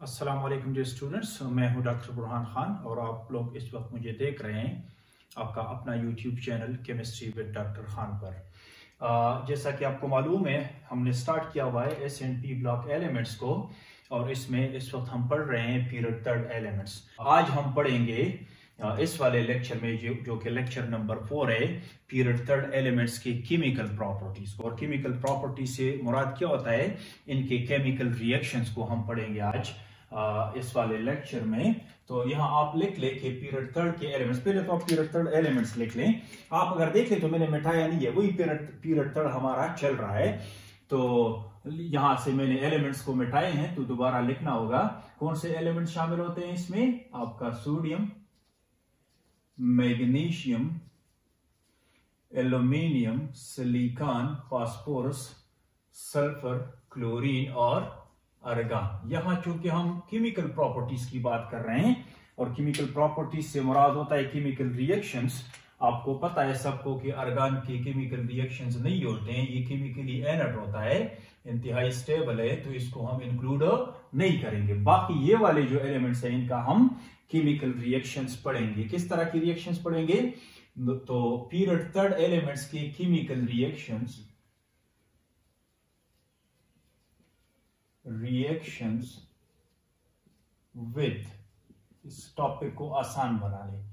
अस्सलाम वालेकुम dear students, मैं हूं डॉक्टर बुरहान खान और आप लोग इस वक्त मुझे देख रहे हैं आपका अपना YouTube channel chemistry with doctor Khan पर। जैसा कि आपको मालूम है, हमने स्टार्ट किया हुआ है S&P ब्लॉक एलिमेंट्स को और इसमें इस वक्त हम पढ़ रहे हैं पीरियड थर्ड एलिमेंट्स। आज हम पढ़ेंगे इस वाले लेक्चर में जो कि लेक्चर नंबर 4 है, पीरियड थर्ड एलिमेंट्स की केमिकल प्रॉपर्टीज को। और केमिकल प्रॉपर्टी से मुराद क्या होता है, इनके केमिकल रिएक्शंस को हम पढ़ेंगे आज इस वाले लेक्चर में। तो यहाँ आप लिख ले कि पीरियड थर्ड के एलिमेंट्स, पहले तो आप पीरियड थर्ड एलिमेंट्स लिख लें। आप अगर देख ले तो मैंने मिटाया नहीं है, वही पीरियड थर्ड हमारा चल रहा है। तो यहां से मैंने एलिमेंट्स को मिटाए हैं, तो दोबारा लिखना होगा। कौन से एलिमेंट शामिल होते हैं इसमें? आपका sodium, magnesium, aluminium, silicon, phosphorus, sulphur, chlorine और आर्गन। यहां चूंकि हम केमिकल प्रॉपर्टीज की बात कर रहे हैं और केमिकल प्रॉपर्टीज से मुराद होता है केमिकल रिएक्शंस। आपको पता है सबको कि आर्गन के केमिकल रिएक्शंस नहीं होते हैं, ये केमिकली इनर्ट होता है, इंतहाई स्टेबल है, तो इसको हम इंक्लूड नहीं करेंगे। बाकी ये वाले जो एलिमेंट्स हैं इनका हम केमिकल रिएक्शंस पढ़ेंगे। किस तरह की रिएक्शंस पढ़ेंगे? तो पीरियड थर्ड एलिमेंट्स के केमिकल रिएक्शंस विद, इस टॉपिक को आसान बना ले।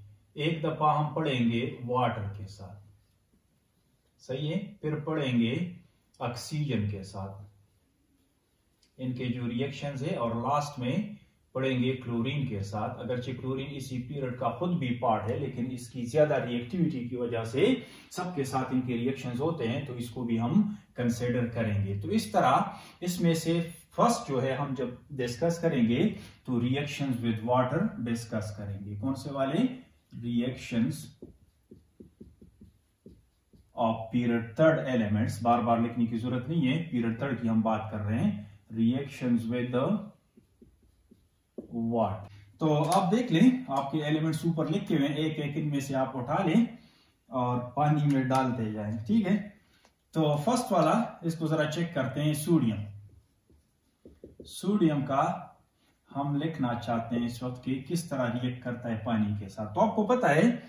एक दफा हम पढ़ेंगे वाटर के साथ, सही है, फिर पढ़ेंगे ऑक्सीजन के साथ, इनके जो रिएक्शंस है, और लास्ट में पढ़ेंगे क्लोरीन के साथ। अगरचे क्लोरीन इसी पीरियड का खुद भी पार्ट है, लेकिन इसकी ज्यादा रिएक्टिविटी की वजह से सबके साथ इनके रिएक्शंस होते हैं, तो इसको भी हम कंसिडर करेंगे। तो इस तरह इसमें से फर्स्ट जो है हम जब डिस्कस करेंगे तो रिएक्शंस विद वाटर डिस्कस करेंगे। कौन से वाले? Reactions of period third elements. बार बार लिखने की जरूरत नहीं है, पीरियड थर्ड की हम बात कर रहे हैं। Reactions with water. तो आप देख लें, आपके एलिमेंट्स ऊपर लिखे हुए हैं, एक एक इनमें से आप उठा लें और पानी में डालते जाएं, ठीक है। तो फर्स्ट वाला, इसको जरा चेक करते हैं। सोडियम, सोडियम का हम लिखना चाहते हैं इस वक्त कि किस तरह रिएक्ट करता है पानी के साथ। तो आपको पता है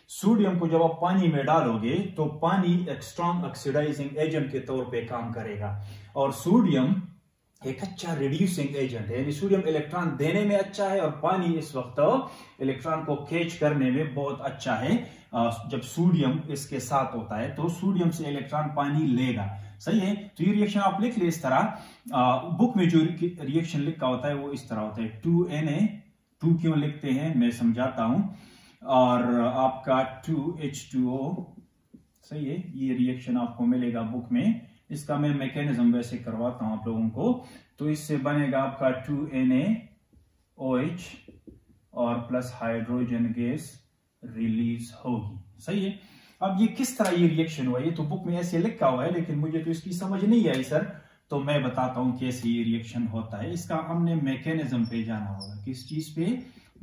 सोडियम को जब आप पानी में डालोगे तो पानी एक स्ट्रॉन्ग ऑक्सीडाइजिंग एजेंट के तौर पे काम करेगा, और सोडियम एक अच्छा रिड्यूसिंग एजेंट है, यानी सोडियम इलेक्ट्रॉन देने में अच्छा है और पानी इस वक्त इलेक्ट्रॉन को कैच करने में बहुत अच्छा है। जब सोडियम इसके साथ होता है तो सोडियम से इलेक्ट्रॉन पानी लेगा, सही है। तो ये रिएक्शन आप लिख ले इस तरह। बुक में जो रिएक्शन लिखा होता है वो इस तरह होता है। 2Na, 2 क्यों लिखते हैं मैं समझाता हूं, और आपका 2H2O, सही है। ये रिएक्शन आपको मिलेगा बुक में। इसका मैं मैकेनिज्म वैसे करवाता हूं आप लोगों को। तो इससे बनेगा आपका 2NaOH और प्लस हाइड्रोजन गैस रिलीज होगी, सही है। अब ये किस तरह ये रिएक्शन हुआ, ये तो बुक में ऐसे लिखा हुआ है, लेकिन मुझे तो इसकी समझ नहीं आई सर, तो मैं बताता हूं कैसे ये रिएक्शन होता है। इसका हमने मैकेनिज्म पे जाना होगा। किस चीज पे?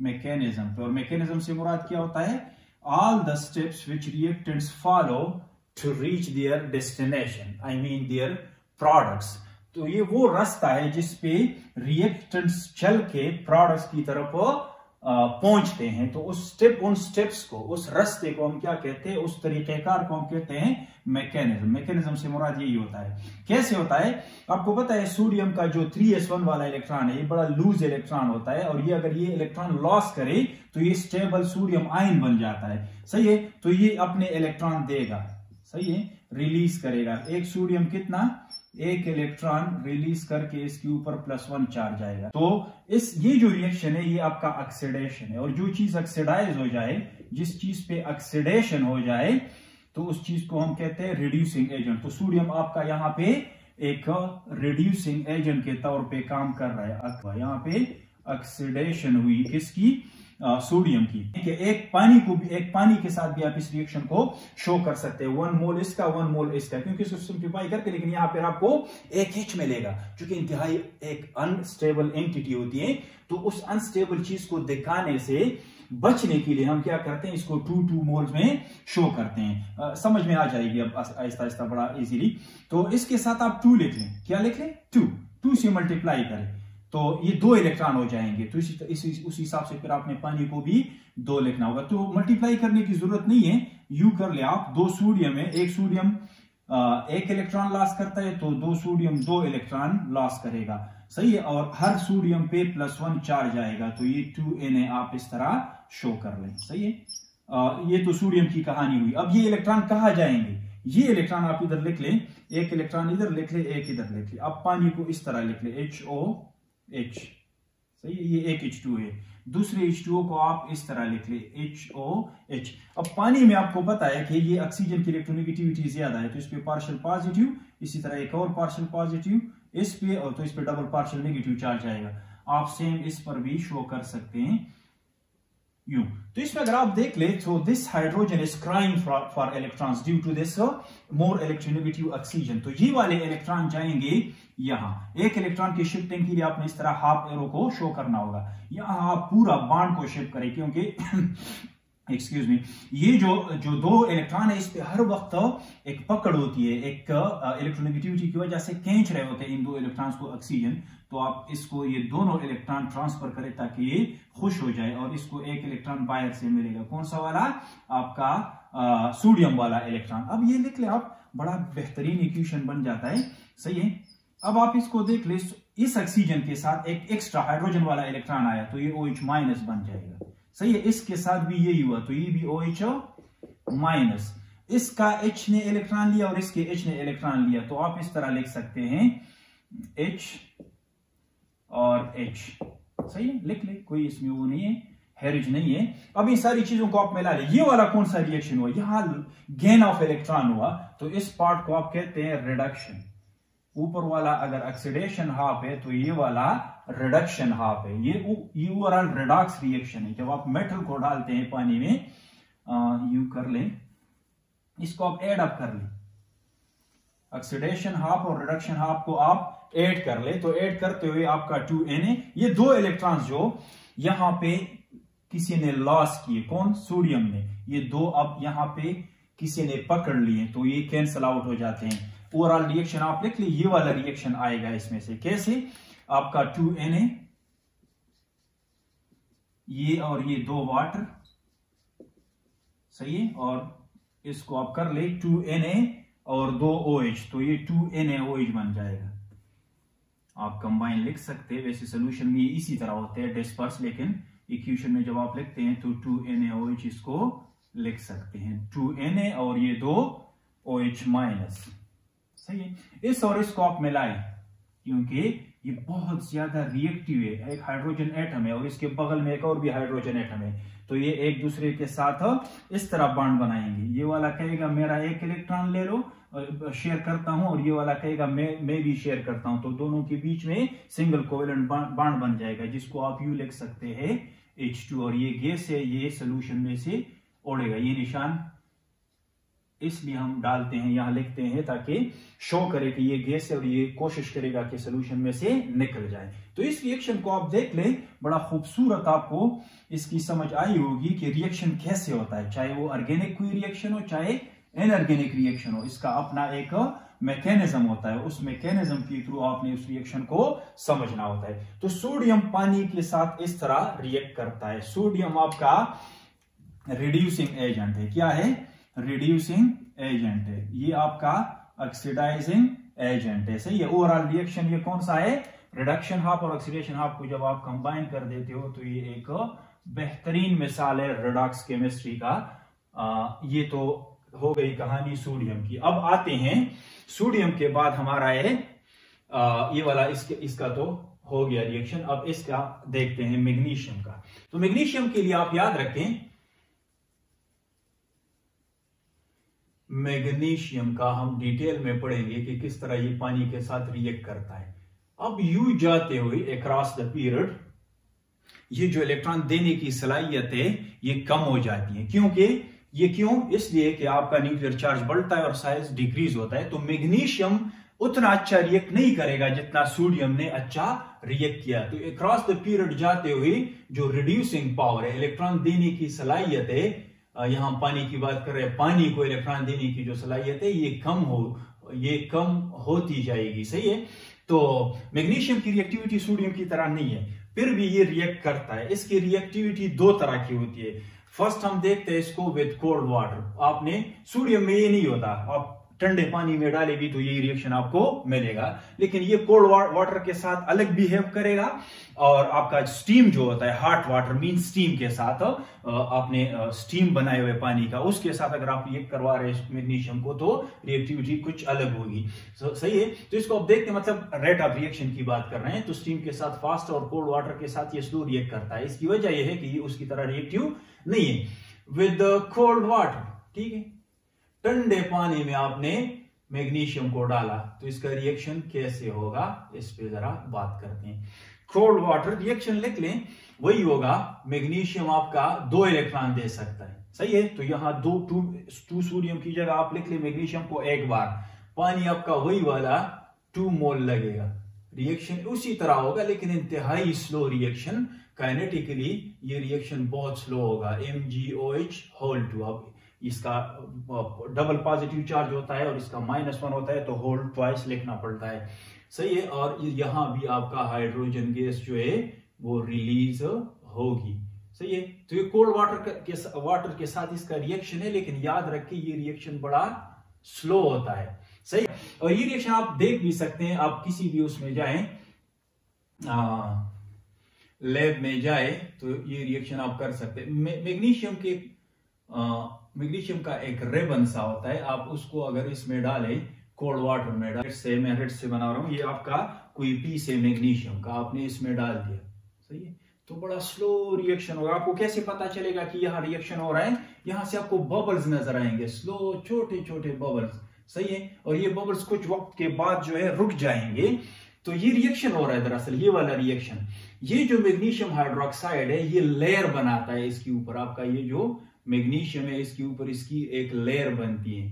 मैकेनिज्म पे। और मैकेनिज्म से मुराद क्या होता है? All the steps which reactants follow to reach their destination, I mean their products. तो ये वो रास्ता है जिसपे रिएक्टेंट्स चल के प्रोडक्ट्स की तरफ पहुंचते हैं। तो उन स्टेप्स को, उस रास्ते को हम क्या कहते हैं? उस तरीकेकार को हम कहते हैं मैकेनिज्म। मैकेनिज्म से मुराद यही होता है। कैसे होता है? आपको पता है सोडियम का जो 3s1 वाला इलेक्ट्रॉन है, ये बड़ा लूज इलेक्ट्रॉन होता है, और ये अगर ये इलेक्ट्रॉन लॉस करे तो ये स्टेबल सोडियम आयन बन जाता है, सही है। तो ये अपने इलेक्ट्रॉन देगा, सही है, रिलीज करेगा। एक सोडियम कितना? एक इलेक्ट्रॉन रिलीज करके इसके ऊपर +1 चार्ज आएगा। तो ये जो रिएक्शन है ये आपका ऑक्सीडेशन है, और जो चीज ऑक्सीडाइज हो जाए, जिस चीज पे ऑक्सीडेशन हो जाए, तो उस चीज को हम कहते हैं रिड्यूसिंग एजेंट। तो सोडियम आपका यहाँ पे एक रिड्यूसिंग एजेंट के तौर पे काम कर रहा है। यहाँ पे ऑक्सीडेशन हुई किसकी? सोडियम की। एक पानी के साथ भी आप इस रिएक्शन को शो कर सकते हैं। 1 मोल इसका, 1 मोल इसका, क्योंकि इसको सिंप्लीफाई करके, लेकिन यहाँ पर आपको एक H मिलेगा, क्योंकि इंतहाई एक अनस्टेबल एंटिटी होती है। तो उस अनस्टेबल चीज को दिखाने से बचने के लिए हम क्या करते हैं? इसको 2 मोल्स में शो करते हैं। समझ में आ जाएगी अब आहिस्ता आहिस्ता बड़ा इजीली। तो इसके साथ आप 2 लिख लें। क्या लिख लें? 2 से मल्टीप्लाई करें तो ये 2 इलेक्ट्रॉन हो जाएंगे। तो उस हिसाब से फिर आपने पानी को भी 2 लिखना होगा। तो मल्टीप्लाई करने की जरूरत नहीं है, यू कर ले आप। 2 सोडियम है, एक सोडियम 1 इलेक्ट्रॉन लॉस करता है, तो 2 सोडियम 2 इलेक्ट्रॉन लॉस करेगा, सही है। और हर सोडियम पे +1 चार्ज आएगा, तो ये 2Na आप इस तरह शो कर लें, सही है। ये तो सोडियम की कहानी हुई। अब ये इलेक्ट्रॉन कहाँ जाएंगे? ये इलेक्ट्रॉन आप इधर लिख लें, एक इलेक्ट्रॉन इधर लिख ले, एक इधर लिख ले। अब पानी को इस तरह लिख ले, HOH, सही है, ये एक H2 है। दूसरे H2O को आप इस तरह लिख ले, HOH। अब पानी में आपको पता है कि ये ऑक्सीजन की इलेक्ट्रोनेगेटिविटी ज्यादा है, तो इस पे पार्शियल पॉजिटिव, इसी तरह एक और पार्शियल पॉजिटिव इस पे, और तो इस पे डबल पार्शियल नेगेटिव चार्ज आएगा। आप सेम इस पर भी शो कर सकते हैं यूं। तो इसमें अगर आप देख ले, तो this hydrogen is crying for electrons due to this more electronegative oxygen. तो ये वाले इलेक्ट्रॉन जाएंगे यहां। एक इलेक्ट्रॉन की शिफ्टिंग के लिए आपने इस तरह हाफ एरो को शो करना होगा। यहां आप पूरा बॉन्ड को शिफ्ट करें, क्योंकि एक्सक्यूज मी, ये जो 2 इलेक्ट्रॉन है, इस पे हर वक्त एक पकड़ होती है, एक इलेक्ट्रोनेगेटिविटी की वजह से खींच रहे होते हैं इन 2 इलेक्ट्रॉन्स को ऑक्सीजन। तो आप इसको ये दोनों इलेक्ट्रॉन ट्रांसफर करें ताकि ये खुश हो जाए, और इसको एक इलेक्ट्रॉन बाहर से मिलेगा। कौन सा वाला? आपका सोडियम वाला इलेक्ट्रॉन। अब ये लिख ले आप, बड़ा बेहतरीन इक्वेशन बन जाता है, सही है। अब आप इसको देख ले, इस ऑक्सीजन के साथ एक एक्स्ट्रा हाइड्रोजन वाला इलेक्ट्रॉन आया, तो ये OH- बन जाएगा, सही है। इसके साथ भी यही हुआ, तो ये भी OH-। इसका H ने इलेक्ट्रॉन लिया और इसके H ने इलेक्ट्रॉन लिया, तो आप इस तरह लिख सकते हैं H और H, सही है, लिख ले, कोई इसमें वो नहीं है, हैरिज नहीं है। अब इन सारी चीजों को आप मिला ले। ये वाला कौन सा रिएक्शन हुआ? यहां गेन ऑफ इलेक्ट्रॉन हुआ, तो इस पार्ट को आप कहते हैं रिडक्शन। ऊपर वाला अगर ऑक्सीडेशन हाफ है, तो ये वाला रिडक्शन हाफ है। ये ओवरऑल रिडॉक्स रिएक्शन है। जब आप मेटल को डालते हैं पानी में, यू कर लें, इसको आप एड अप कर लें, ऑक्सीडेशन हाफ और रिडक्शन हाफ को आप ऐड कर ले। तो ऐड करते हुए आपका 2Na, ये 2 इलेक्ट्रॉन्स जो यहां पे किसी ने लॉस किए, कौन? सोडियम ने, ये 2 अब यहां पे किसी ने पकड़ लिए, तो ये कैंसल आउट हो जाते हैं। ओवरऑल रिएक्शन आप लिख ली, ये वाला रिएक्शन आएगा इसमें से। कैसे? आपका 2Na, ये और ये 2 वाटर, सही है, और इसको आप कर ले 2Na और 2 OH, तो ये 2NaOH बन जाएगा। आप कंबाइन लिख सकते हैं, वैसे सोल्यूशन में इसी तरह होते हैं डिस्पर्स, लेकिन इक्वेशन में जब आप लिखते हैं तो 2NaOH इसको लिख सकते हैं, 2Na और ये 2 OH-, सही है। इस और इसको आप मिलाएं, क्योंकि ये बहुत ज्यादा रिएक्टिव है। एक हाइड्रोजन एटम है और इसके बगल में एक और भी हाइड्रोजन एटम है, तो ये एक दूसरे के साथ इस तरह बॉन्ड बनाएंगे। ये वाला कहेगा मेरा 1 इलेक्ट्रॉन ले लो, शेयर करता हूं, और ये वाला कहेगा मैं भी शेयर करता हूं, तो दोनों के बीच में सिंगल कोवेलेंट बॉन्ड बन जाएगा, जिसको आप यू लिख सकते हैं H2। और ये गैस है, ये सोल्यूशन में से उड़ेगा। ये निशान इसलिए हम डालते हैं, यहां लिखते हैं, ताकि शो करे कि ये गैस है और ये कोशिश करेगा कि सोल्यूशन में से निकल जाए। तो इस रिएक्शन को आप देख लें, बड़ा खूबसूरत आपको इसकी समझ आई होगी कि रिएक्शन कैसे होता है, चाहे वो ऑर्गेनिक कोई रिएक्शन हो, चाहे इनऑर्गेनिक रिएक्शन हो। इसका अपना एक मैकेनिज्म होता है, उस मैकेनिज्म के थ्रू आपने उस रिएक्शन को समझना होता है। तो सोडियम पानी के साथ इस तरह रिएक्ट करता है। सोडियम आपका रिड्यूसिंग एजेंट है। क्या है? रिड्यूसिंग एजेंट है। ये आपका ऑक्सीडाइजिंग एजेंट है, सही है। ओवरऑल रिएक्शन ये कौन सा है? रिडक्शन हाफ और ऑक्सीडेशन हाफ को जब आप कंबाइन कर देते हो, तो ये एक बेहतरीन मिसाल है रिडॉक्स केमिस्ट्री का। ये तो हो गई कहानी सोडियम की। अब आते हैं सोडियम के बाद हमारा है ये वाला, इसका तो हो गया रिएक्शन। अब इसका देखते हैं मैग्नीशियम का। तो मैग्नीशियम के लिए आप याद रखें, मैग्नीशियम का हम डिटेल में पढ़ेंगे कि किस तरह ये पानी के साथ रिएक्ट करता है। अब यू जाते हुए अक्रॉस द पीरियड ये जो इलेक्ट्रॉन देने की सलाहियत है ये कम हो जाती है। क्योंकि ये क्यों? इसलिए कि आपका न्यूक्लियर चार्ज बढ़ता है और साइज डिक्रीज होता है। तो मैग्नीशियम उतना अच्छा रिएक्ट नहीं करेगा जितना सोडियम ने अच्छा रिएक्ट किया। तो अक्रॉस द पीरियड जाते हुए जो रिड्यूसिंग पावर है, इलेक्ट्रॉन देने की सलाहियत है, यहां पानी की बात कर रहे हैं, पानी को इलेक्ट्रॉन देने की जो सलाहियत है ये कम होती जाएगी, सही है। तो मैग्नीशियम की रिएक्टिविटी सोडियम की तरह नहीं है, फिर भी ये रिएक्ट करता है। इसकी रिएक्टिविटी दो तरह की होती है। फर्स्ट हम देखते हैं इसको विद कोल्ड वाटर। आपने सोडियम में ये नहीं होता, आप ठंडे पानी में डाले भी तो ये रिएक्शन आपको मिलेगा, लेकिन ये कोल्ड वाटर के साथ अलग बिहेव करेगा। और आपका स्टीम जो होता है, हॉट वाटर मीन स्टीम के साथ, आपने स्टीम बनाए हुए पानी का, उसके साथ अगर आप रिएक्ट करवा रहे हैं मैग्नीशियम को तो रिएक्टिविटी कुछ अलग होगी। सही है। तो इसको आप देखते हैं, मतलब रेट ऑफ रिएक्शन की बात कर रहे हैं, तो स्टीम के साथ फास्ट और कोल्ड वाटर के साथ ये स्लो रिएक्ट करता है। इसकी वजह यह है कि ये उसकी तरह रिएक्टिव नहीं है विद कोल्ड वाटर। ठीक है, ठंडे पानी में आपने मैग्नीशियम को डाला तो इसका रिएक्शन कैसे होगा, इस पे जरा बात करते हैं। कोल्ड वाटर रिएक्शन लिख लें, वही होगा, मैग्नीशियम आपका 2 इलेक्ट्रॉन दे सकता है। सही है, तो यहां टू सोडियम की जगह आप लिख लें मैग्नीशियम को एक बार, पानी आपका वही वाला 2 मोल लगेगा, रिएक्शन उसी तरह होगा, लेकिन इंतहाई स्लो रिएक्शन। काइनेटिकली ये रिएक्शन बहुत स्लो होगा, MgOH2। अब इसका डबल पॉजिटिव चार्ज होता है और इसका -1 होता है, तो होल ट्वाइस लिखना पड़ता है। सही है, और यहां भी आपका हाइड्रोजन गैस जो है वो रिलीज होगी। सही है, तो ये कोल्ड वाटर के साथ इसका रिएक्शन है, लेकिन याद रखिए ये रिएक्शन बड़ा स्लो होता है। सही, और ये रिएक्शन आप देख भी सकते हैं, आप किसी भी उसमें जाएं, लैब में जाए तो ये रिएक्शन आप कर सकते हैं। मैग्नीशियम का एक रिबन सा होता है, आप उसको अगर इसमें डालें, कोल्ड वाटर में डाल से, मैं रेड से बना रहा हूं, ये आपका कोई पीस है मैग्नीशियम का, आपने इसमें डाल दिया। सही है, तो बड़ा स्लो रिएक्शन होगा। आपको कैसे पता चलेगा कि यहाँ रिएक्शन हो रहा है, यहां से आपको बबल्स नजर आएंगे, स्लो छोटे छोटे बबल्स। सही है, और ये बबल्स कुछ वक्त के बाद जो है रुक जाएंगे, तो ये रिएक्शन हो रहा है दरअसल, ये वाला रिएक्शन। ये जो मैग्नीशियम हाइड्रोक्साइड है ये लेयर बनाता है इसके ऊपर, आपका ये जो मैग्नीशियम है इसके ऊपर इसकी एक लेयर बनती है।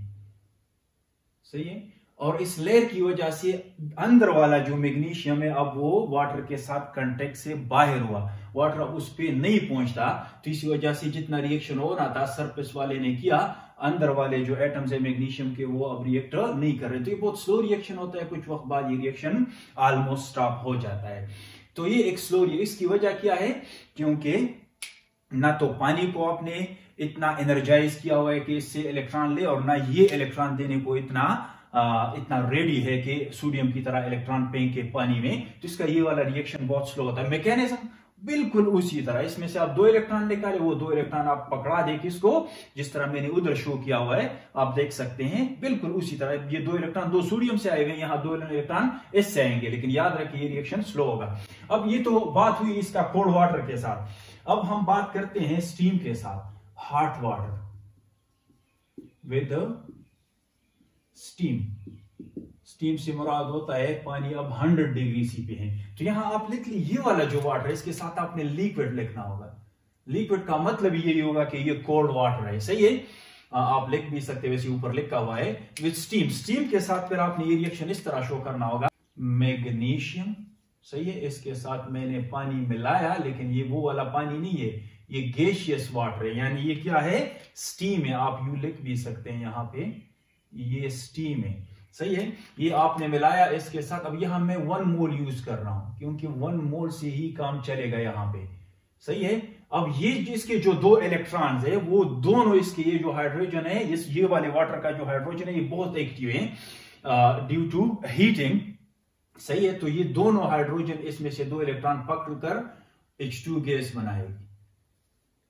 सही है, और इस लेयर की वजह से अंदर वाला जो मैग्नीशियम है अब वो वाटर के साथ कांटेक्ट से बाहर हुआ, वाटर अब उस पर नहीं पहुंचता, तो इसी वजह से जितना रिएक्शन हो रहा था सरफेस वाले ने किया, अंदर वाले जो एटम्स है मैग्नीशियम के वो अब रिएक्ट नहीं कर रहे, तो ये बहुत स्लो रिएक्शन होता है। कुछ वक्त बाद ये रिएक्शन ऑलमोस्ट स्टॉप हो जाता है। तो ये एक स्लो रिएक्शन, इसकी वजह क्या है, क्योंकि ना तो पानी को आपने इतना एनर्जाइज किया हुआ है कि इससे इलेक्ट्रॉन ले, और ना ये इलेक्ट्रॉन देने को इतना रेडी है कि सोडियम की तरह इलेक्ट्रॉन फेंक के पानी में, तो इसका ये वाला रिएक्शन बहुत स्लो होता है। मैकेनिज्म बिल्कुल उसी तरह, इसमें से आप 2 इलेक्ट्रॉन निकाले, वो 2 इलेक्ट्रॉन आप पकड़ा दे किसको, जिस तरह मैंने उधर शो किया हुआ है, आप देख सकते हैं बिल्कुल उसी तरह। ये 2 इलेक्ट्रॉन 2 सोडियम से आएंगे, यहाँ 2 इलेक्ट्रॉन इससे आएंगे, लेकिन याद रखिए ये रिएक्शन स्लो होगा। अब ये तो बात हुई इसका कोल्ड वाटर के साथ, अब हम बात करते हैं स्टीम के साथ, hot water with steam. Steam से मुराद होता है पानी अब 100 डिग्री सी पे है, तो यहां आप लिख ली ये वाला जो वाटर है, इसके साथ आपने लिक्विड लिखना होगा। लिक्विड का मतलब यही होगा कि ये कोल्ड वाटर है। सही है, आप लिख भी सकते हैं, वैसे ऊपर लिखा हुआ है विद स्टीम। स्टीम के साथ फिर आपने ये रिएक्शन इस तरह शो करना होगा, मैग्नीशियम। सही है, इसके साथ मैंने पानी मिलाया, लेकिन ये वो वाला पानी नहीं है, ये गैसियस वाटर है, यानी ये क्या है, स्टीम है। आप यू लिख भी सकते हैं यहाँ पे, ये स्टीम है। सही है, ये आपने मिलाया इसके साथ। अब यहां मैं 1 मोल यूज कर रहा हूं, क्योंकि 1 मोल से ही काम चलेगा यहां पे। सही है, अब ये जिसके जो 2 इलेक्ट्रॉन्स है, वो दोनों इसके, ये जो हाइड्रोजन है, ये वाले वाटर का जो हाइड्रोजन है, ये बहुत एक्टिव है ड्यू टू हीटिंग। सही है, तो ये दोनों हाइड्रोजन इसमें से 2 इलेक्ट्रॉन पकड़कर H2 गैस बनाएगी,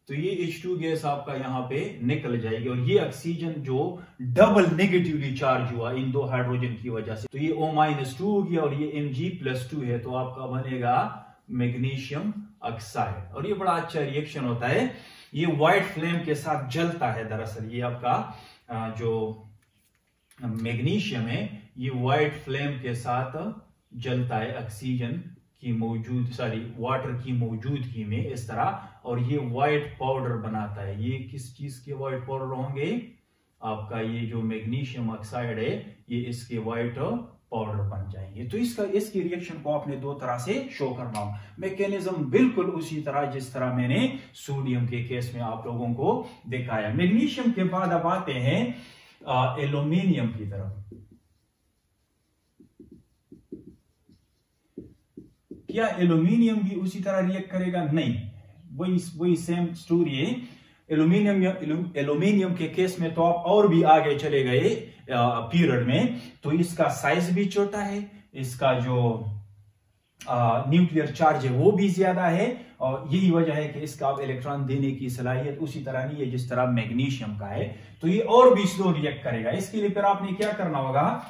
तो ये H2 गैस आपका यहां पे निकल जाएगी, और ये ऑक्सीजन जो डबल नेगेटिवली चार्ज हुआ इन 2 हाइड्रोजन की वजह से, तो ये O-2 हो गया और ये Mg+2 है, तो आपका बनेगा मैग्नीशियम ऑक्साइड। और ये बड़ा अच्छा रिएक्शन होता है, ये व्हाइट फ्लेम के साथ जलता है। दरअसल ये आपका जो मैग्नीशियम है ये व्हाइट फ्लेम के साथ जलता है ऑक्सीजन की वाटर की मौजूदगी में इस तरह, और ये व्हाइट पाउडर बनाता है। ये किस चीज के व्हाइट पाउडर होंगे, आपका ये जो मैग्नीशियम ऑक्साइड है ये इसके व्हाइट पाउडर बन जाएंगे। तो इसकी रिएक्शन को आपने 2 तरह से शो करना हो। मैकेनिज्म बिल्कुल उसी तरह जिस तरह मैंने सोडियम के केस में आप लोगों को दिखाया। मैग्नीशियम के बाद अब आते हैं एल्यूमिनियम की तरफ। क्या एल्यूमिनियम भी उसी तरह रिएक्ट करेगा? नहीं, वही सेम स्टोरी है। एल्यूमिनियम के केस में तो आप और भी आगे चले गए पीरियड में, तो इसका साइज भी छोटा है, इसका जो न्यूक्लियर चार्ज है वो भी ज्यादा है, और यही वजह है कि इसका आप इलेक्ट्रॉन देने की सलाहियत उसी तरह नहीं है जिस तरह मैग्नीशियम का है, तो ये और भी स्लो रिएक्ट करेगा। इसके लिए फिर आपने क्या करना होगा,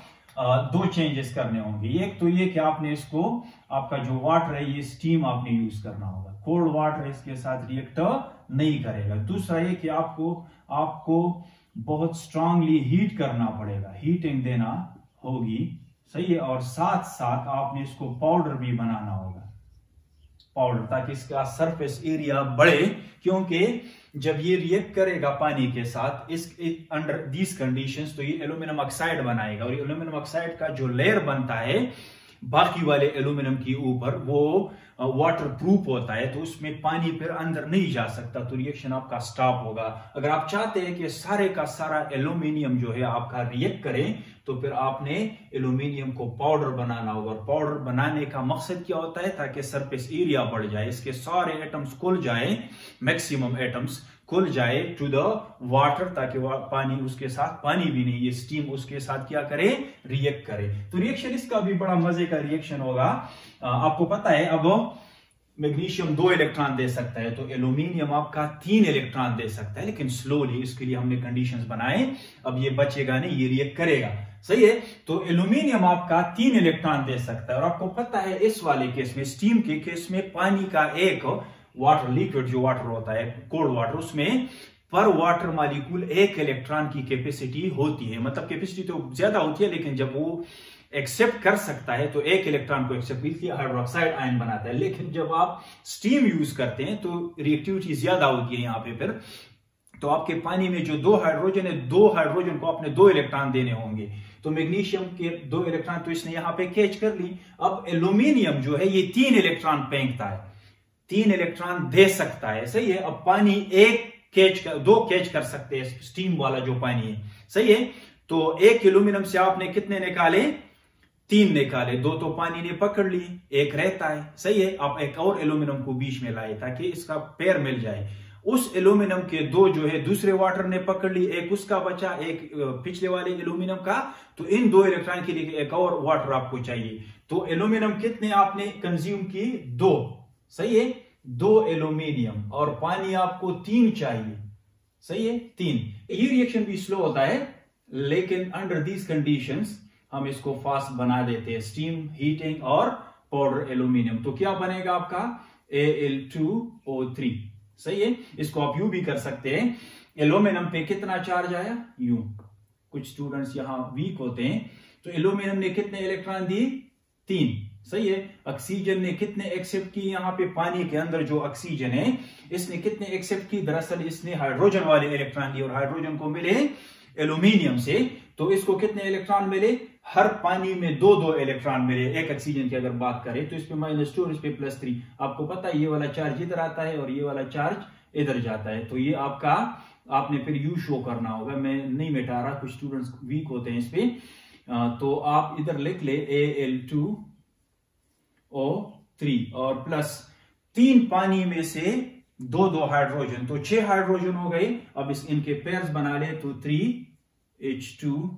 दो चेंजेस करने होंगे। एक तो ये कि आपने इसको, आपका जो वाटर है ये स्टीम आपने यूज करना होगा, कोल्ड वाटर इसके साथ रिएक्ट नहीं करेगा। दूसरा ये कि आपको बहुत स्ट्रांगली हीट करना पड़ेगा, हीटिंग देना होगी, सही है। और साथ साथ आपने इसको पाउडर भी बनाना होगा, पाउडर, ताकि इसका सरफेस एरिया बढ़े, क्योंकि जब ये रिएक्ट करेगा पानी के साथ इस अंडर दीज कंडीशंस, तो ये एल्यूमिनियम ऑक्साइड बनाएगा, और एल्यूमिनियम ऑक्साइड का जो लेयर बनता है बाकी वाले एल्यूमिनियम के ऊपर, वो वाटर प्रूफ होता है, तो उसमें पानी फिर अंदर नहीं जा सकता, तो रिएक्शन आपका स्टॉप होगा। अगर आप चाहते हैं कि सारे का सारा एल्यूमिनियम जो है आपका रिएक्ट करे, तो फिर आपने एल्यूमिनियम को पाउडर बनाना होगा। और पाउडर बनाने का मकसद क्या होता है, ताकि सरफेस एरिया बढ़ जाए, इसके सारे एटम्स खुल जाए, मैक्सिमम एटम्स खुल जाए टू द वाटर, ताकि पानी उसके साथ, पानी भी नहीं, ये स्टीम उसके साथ क्या करे, रिएक्ट करे। तो रिएक्शन इसका भी बड़ा मजे का रिएक्शन होगा। आपको पता है अब मैग्नीशियम 2 इलेक्ट्रॉन दे सकता है, तो एल्यूमिनियम आपका 3 इलेक्ट्रॉन दे सकता है, लेकिन स्लोली। इसके लिए हमने कंडीशंस बनाए, अब ये बचेगा नहीं, ये रिएक्ट करेगा, सही है। तो एल्यूमिनियम आपका 3 इलेक्ट्रॉन दे सकता है, और आपको पता है इस वाले केस में, स्टीम के केस में, पानी का एक वाटर लिक्विड जो वाटर होता है, कोल्ड वाटर, उसमें पर वाटर मॉलिक्यूल 1 इलेक्ट्रॉन की कैपेसिटी होती है। मतलब कैपेसिटी तो ज्यादा होती है, लेकिन जब वो एक्सेप्ट कर सकता है तो 1 इलेक्ट्रॉन को एक्सेप्ट, इसलिए हाइड्रोक्साइड आयन बनाता है। लेकिन जब आप स्टीम यूज करते हैं तो रिएक्टिविटी ज्यादा होती है यहाँ पे, फिर तो आपके पानी में जो 2 हाइड्रोजन है, 2 हाइड्रोजन को आपने 2 इलेक्ट्रॉन देने होंगे, तो मैग्नीशियम के 2 इलेक्ट्रॉन तो इसने यहाँ पे कैच कर ली। अब एल्यूमिनियम जो है ये 3 इलेक्ट्रॉन फेंकता है, 3 इलेक्ट्रॉन दे सकता है, सही है। अब पानी 2 कैच कर सकते हैं, स्टीम वाला जो पानी है, सही है। तो 1 एल्यूमिनियम से आपने कितने निकाले, 3 निकाले, 2 तो पानी ने पकड़ लिए, 1 रहता है, सही है। आप एक और एल्यूमिनियम को बीच में लाए ताकि इसका पेयर मिल जाए। उस एल्यूमिनियम के 2 जो है दूसरे वाटर ने पकड़ ली, 1 उसका बचा, 1 पिछले वाले एल्यूमिनियम का, तो इन 2 इलेक्ट्रॉन के लिए एक और वाटर आपको चाहिए। तो एल्यूमिनियम कितने आपने कंज्यूम की, 2, सही है, 2 एल्यूमिनियम, और पानी आपको 3 चाहिए, सही है, 3। ये रिएक्शन भी स्लो होता है, लेकिन अंडर दीज कंडीशंस हम इसको फास्ट बना देते हैं, स्टीम, हीटिंग और पाउडर एल्यूमिनियम। तो क्या बनेगा आपका Al2O3, सही है। इसको आप यू भी कर सकते हैं, एल्यूमिनियम पे कितना चार्ज आया, यू। कुछ स्टूडेंट्स यहां वीक होते हैं, तो एल्यूमिनियम ने कितने इलेक्ट्रॉन दिए, 3, सही है। ऑक्सीजन ने कितने एक्सेप्ट की, यहाँ पे पानी के अंदर जो ऑक्सीजन है इसने कितने एक्सेप्ट की, दरअसल इसने हाइड्रोजन वाले इलेक्ट्रॉन दिए, और हाइड्रोजन को मिले एल्यूमिनियम से, तो इसको कितने इलेक्ट्रॉन मिले, हर पानी में 2-2 इलेक्ट्रॉन मिले। एक ऑक्सीजन की अगर बात करें तो इस पे -2 और इस पे +3। आपको पता है ये वाला चार्ज इधर आता है और ये वाला चार्ज इधर जाता है, तो ये आपका, आपने फिर यू शो करना होगा, मैं नहीं मिटा रहा, कुछ स्टूडेंट्स वीक होते हैं इस पे। तो आप इधर लिख ले Al2O3 और +3 पानी में से 2-2 हाइड्रोजन, तो 6 हाइड्रोजन हो गए। अब इनके पेयर्स बना ले, तो 3H2,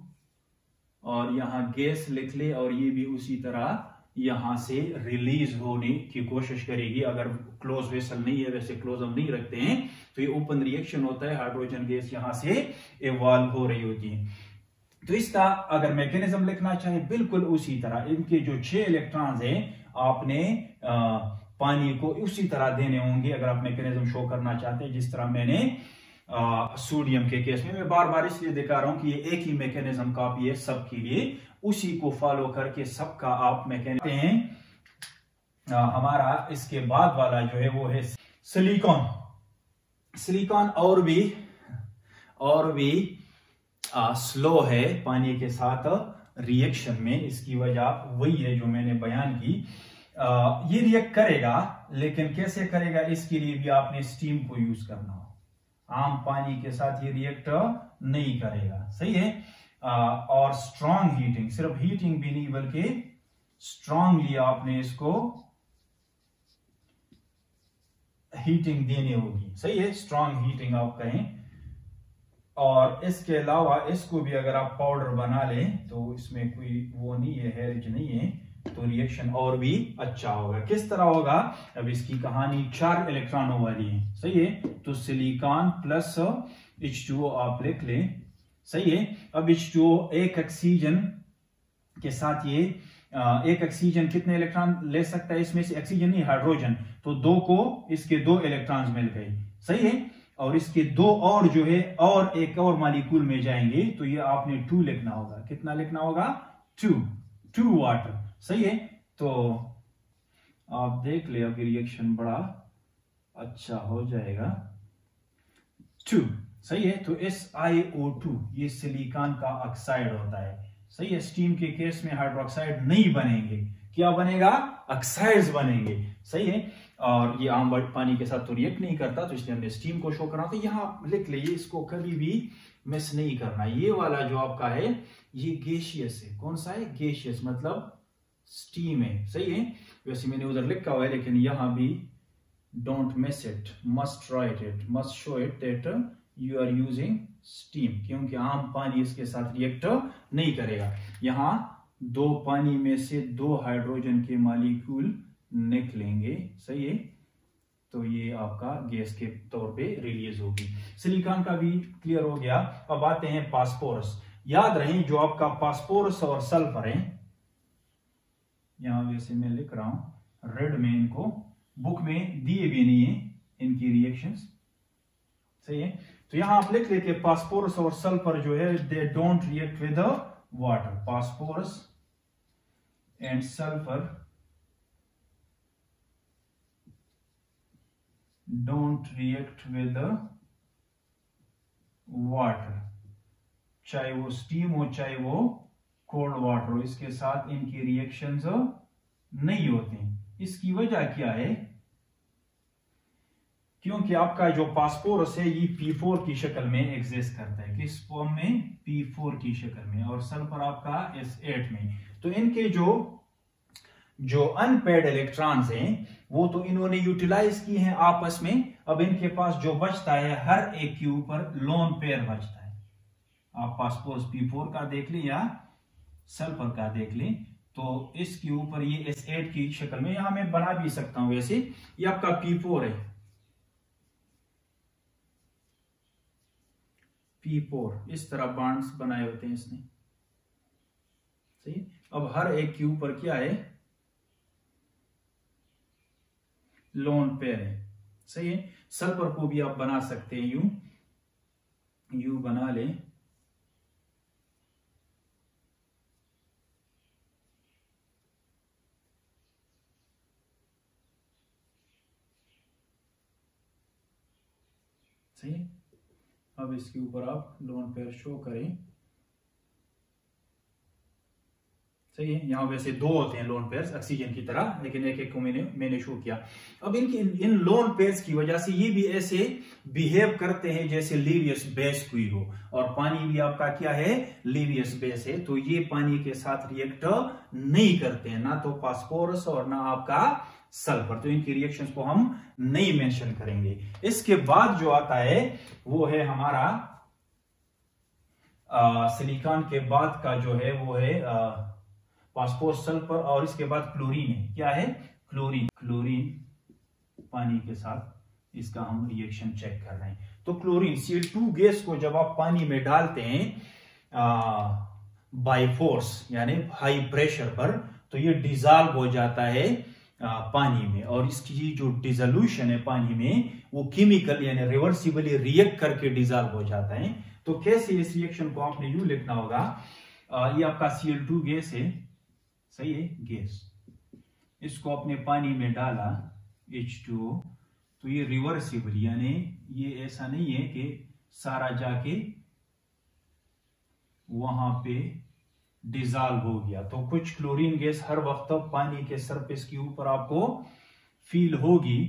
और यहां गैस लिख ले, और ये भी उसी तरह यहां से रिलीज होने की कोशिश करेगी। अगर क्लोज वेसल नहीं है, वैसे क्लोज हम नहीं रखते हैं, तो ये ओपन रिएक्शन होता है, हाइड्रोजन गैस यहां से इवॉल्व हो रही होती है। तो इसका अगर मैकेनिज्म लिखना चाहे, बिल्कुल उसी तरह, इनके जो 6 इलेक्ट्रॉन्स हैं आपने पानी को उसी तरह देने होंगे, अगर आप मैकेनिज्म शो करना चाहते हैं, जिस तरह मैंने सोडियम के केस में, मैं बार बार इसलिए दिखा रहा हूं कि ये एक ही मैकेनिज्म कॉपी है सबके लिए, उसी को फॉलो करके सबका आप मैकेनिज्म हैं। हमारा इसके बाद वाला जो है वो है सिलिकॉन। सिलिकॉन और भी स्लो है पानी के साथ रिएक्शन में। इसकी वजह वही है जो मैंने बयान की। ये रिएक्ट करेगा, लेकिन कैसे करेगा, इसके लिए भी आपने स्टीम को यूज करना हो। आम पानी के साथ ये रिएक्ट नहीं करेगा, सही है। और स्ट्रॉन्ग हीटिंग, सिर्फ हीटिंग भी नहीं बल्कि स्ट्रांगली आपने इसको हीटिंग देनी होगी, सही है, स्ट्रॉन्ग हीटिंग आप कहें। और इसके अलावा इसको भी अगर आप पाउडर बना लें तो इसमें कोई वो नहीं है, हैरज नहीं है, तो रिएक्शन और भी अच्छा होगा। किस तरह होगा, अब इसकी कहानी 4 इलेक्ट्रॉनों वाली है, सही है। तो सिलिकॉन प्लस H2O आप लिख लें, सही है। अब H2O एक ऑक्सीजन के साथ ये एक ऑक्सीजन कितने इलेक्ट्रॉन ले सकता है, इसमें से ऑक्सीजन नहीं हाइड्रोजन, तो 2 को इसके 2 इलेक्ट्रॉन्स मिल गए, सही है। और इसके 2 और जो है और एक और मॉलिक्यूल में जाएंगे, तो ये आपने 2 लिखना होगा। कितना लिखना होगा, 2 वाटर, सही है। तो आप देख ले अब रिएक्शन बड़ा अच्छा हो जाएगा। 2, सही है। तो SiO2 ये सिलिकॉन का ऑक्साइड होता है, सही है। स्टीम के केस में हाइड्रोक्साइड नहीं बनेंगे, क्या बनेगा, ऑक्साइड्स बनेंगे, सही है। और ये आम पानी के साथ तो रिएक्ट नहीं करता, तो इसलिए हमने स्टीम को शो करना। तो यहां लिख लीजिए, इसको कभी भी मिस नहीं करना। ये वाला जो आपका है ये गैसियस है, कौन सा है, गैसियस मतलब स्टीम है, सही है। वैसे मैंने उधर लिखा हुआ है, लेकिन यहां भी don't miss it, must write it, must show it that you are using steam, क्योंकि आम पानी इसके साथ रिएक्ट नहीं करेगा। यहां 2 पानी में से 2 हाइड्रोजन के मॉलिक्यूल निकलेंगे, सही है। तो ये आपका गैस के तौर पे रिलीज होगी। सिलिकॉन का भी क्लियर हो गया। अब आते हैं फास्फोरस। याद रहे जो आपका फास्फोरस और सल्फर है, यहां वैसे मैं लिख रहा हूं रेड में, इनको बुक में दिए भी नहीं है इनकी रिएक्शंस, सही है। तो यहां आप लिख लेते फास्फोरस और सल्फर जो है they don't react with water. Phosphorus and sulphur don't react with the water, चाहे वो स्टीम हो चाहे वो कोल्ड वाटर हो, इसके साथ इनकी रिएक्शंस नहीं होती। इसकी वजह क्या है, क्योंकि आपका जो फास्फोरस है ये P4 की शक्ल में एग्जिस्ट करता है, किस फॉर्म में, P4 की शक्ल में, और सल्फर आपका S8 में। तो इनके जो अनपेड इलेक्ट्रॉन्स हैं वो तो इन्होंने यूटिलाइज की हैं आपस में। अब इनके पास जो बचता है, हर एक के ऊपर लोन पेयर बचता है। आप फास्फोरस P4 का देख लें या सल्फर का देख लें, तो इसके ऊपर ये S8 की शक्ल में, यहां मैं बना भी सकता हूं वैसे, ये आपका P4 है, P4 इस तरह बॉन्ड्स बनाए होते हैं इसने, सही। अब हर एक के ऊपर क्या है, लोन पेयर है, सही है। सल्फर को भी आप बना सकते हैं यू बना लें, सही है। अब इसके ऊपर आप लोन पेयर शो करें, सही है। यहां वैसे 2 होते हैं लोन पेयर्स ऑक्सीजन की तरह, लेकिन एक को मैंने शो किया। अब इन लोन पेयर्स की वजह से ये भी ऐसे बिहेव करते हैं जैसे लीवियस बेस कोई हो, और पानी भी आपका क्या है, लीवियस बेस है। तो ये पानी के साथ रिएक्ट नहीं करते हैं, ना तो फास्फोरस और ना आपका सल्फर, तो इनकी रिएक्शंस को हम नहीं मेंशन करेंगे। इसके बाद जो आता है वो है हमारा सिलिकॉन के बाद का जो है वो है फास्फोरस सल्फर, और इसके बाद क्लोरीन है। क्या है, क्लोरीन पानी के साथ इसका हम रिएक्शन चेक कर रहे हैं। तो क्लोरीन Cl2 गैस को जब आप पानी में डालते हैं बाय फोर्स यानी हाई प्रेशर पर, तो ये डिजॉल्व हो जाता है पानी में, और इसकी जो डिसोल्यूशन है पानी में वो केमिकल यानी रिवर्सिबली रिएक्ट करके डिजॉल्व हो जाता है। तो कैसे इस रिएक्शन को आपने यूं लिखना होगा, ये आपका Cl2 गैस है, सही है, गैस, इसको अपने पानी में डाला H2O, तो ये रिवर्सिबल यानी ये ऐसा नहीं है कि सारा जाके वहां पे डिजॉल्व हो गया। तो कुछ क्लोरीन गैस हर वक्त पानी के सरफेस के ऊपर आपको फील होगी,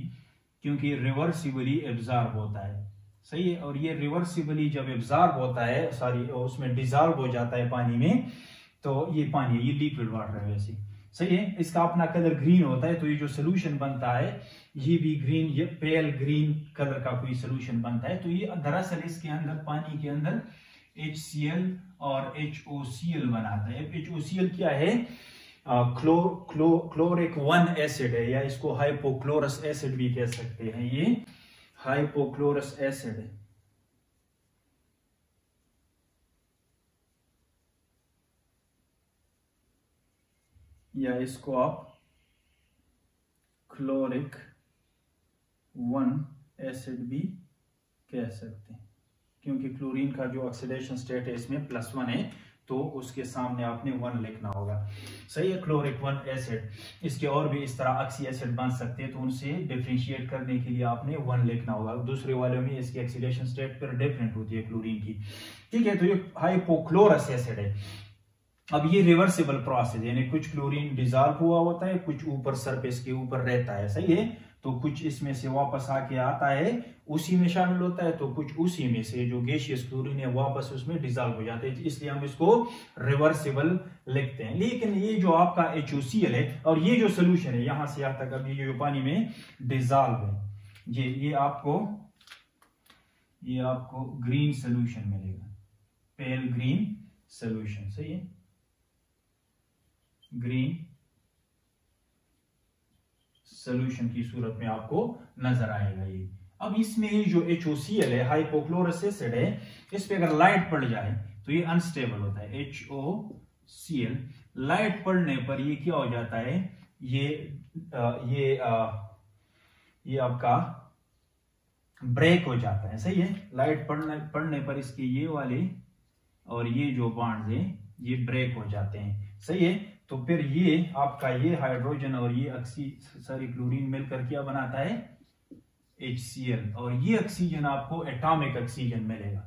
क्योंकि रिवर्सिबली एब्जॉर्ब होता है, सही है। और ये रिवर्सिबली जब एब्जॉर्ब होता है उसमें डिजॉल्व हो जाता है पानी में, तो ये पानी, ये लिक्विड वाटर है वैसे, सही है, इसका अपना कलर ग्रीन होता है, तो ये जो सोल्यूशन बनता है ये भी ग्रीन, ये पेल ग्रीन कलर का कोई सोल्यूशन बनता है। तो ये दरअसल इसके अंदर, पानी के अंदर HCl और HOCl बनाता है। HOCl क्या है? क्लोरिक 1 एसिड है, या इसको हाइपोक्लोरस एसिड भी कह सकते हैं। ये हाइपोक्लोरस एसिड है। या इसको आप क्लोरिक 1 एसिड भी कह सकते हैं, क्योंकि क्लोरीन का जो ऑक्सीडेशन स्टेट है इसमें +1 है, तो उसके सामने आपने 1 लिखना होगा। सही है, क्लोरिक 1 एसिड। इसके और भी इस तरह ऑक्सी एसिड बन सकते हैं, तो उनसे डिफरेंशिएट करने के लिए आपने 1 लिखना होगा। दूसरे वाले में इसकी ऑक्सीडेशन स्टेट पर डिफरेंट होती है क्लोरीन की। ठीक है, तो ये हाइपोक्लोरस एसिड है। अब ये रिवर्सिबल प्रोसेस है, यानी कुछ क्लोरीन डिजॉल्व हुआ होता है, कुछ ऊपर सरफेस के ऊपर रहता है। सही है, तो कुछ इसमें से वापस आके आता है, उसी में शामिल होता है, तो कुछ उसी में से जो गैसियस क्लोरीन है वापस उसमें डिजॉल्व हो जाते हैं, इसलिए हम इसको रिवर्सिबल लिखते हैं। लेकिन ये जो आपका HOCl है और ये जो सोल्यूशन है यहां से यहां तक, अब ये जो पानी में डिजॉल्व है, ये आपको ग्रीन सोल्यूशन मिलेगा, पेल ग्रीन सोल्यूशन। सही है, ग्रीन सोल्यूशन की सूरत में आपको नजर आएगा ये। अब इसमें ये जो HOCl है, हाइपोक्लोरस एसिड है, इस पे अगर लाइट पड़ जाए तो ये अनस्टेबल होता है। HOCl लाइट पड़ने पर ये क्या हो जाता है, ये आपका ब्रेक हो जाता है। सही है, लाइट पड़ने पर इसके ये वाले और ये जो बॉन्ड्स है ये ब्रेक हो जाते हैं। सही है, तो फिर ये आपका ये हाइड्रोजन और ये क्लोरीन मिलकर क्या बनाता है? HCl, और ये ऑक्सीजन आपको एटॉमिक ऑक्सीजन मिलेगा।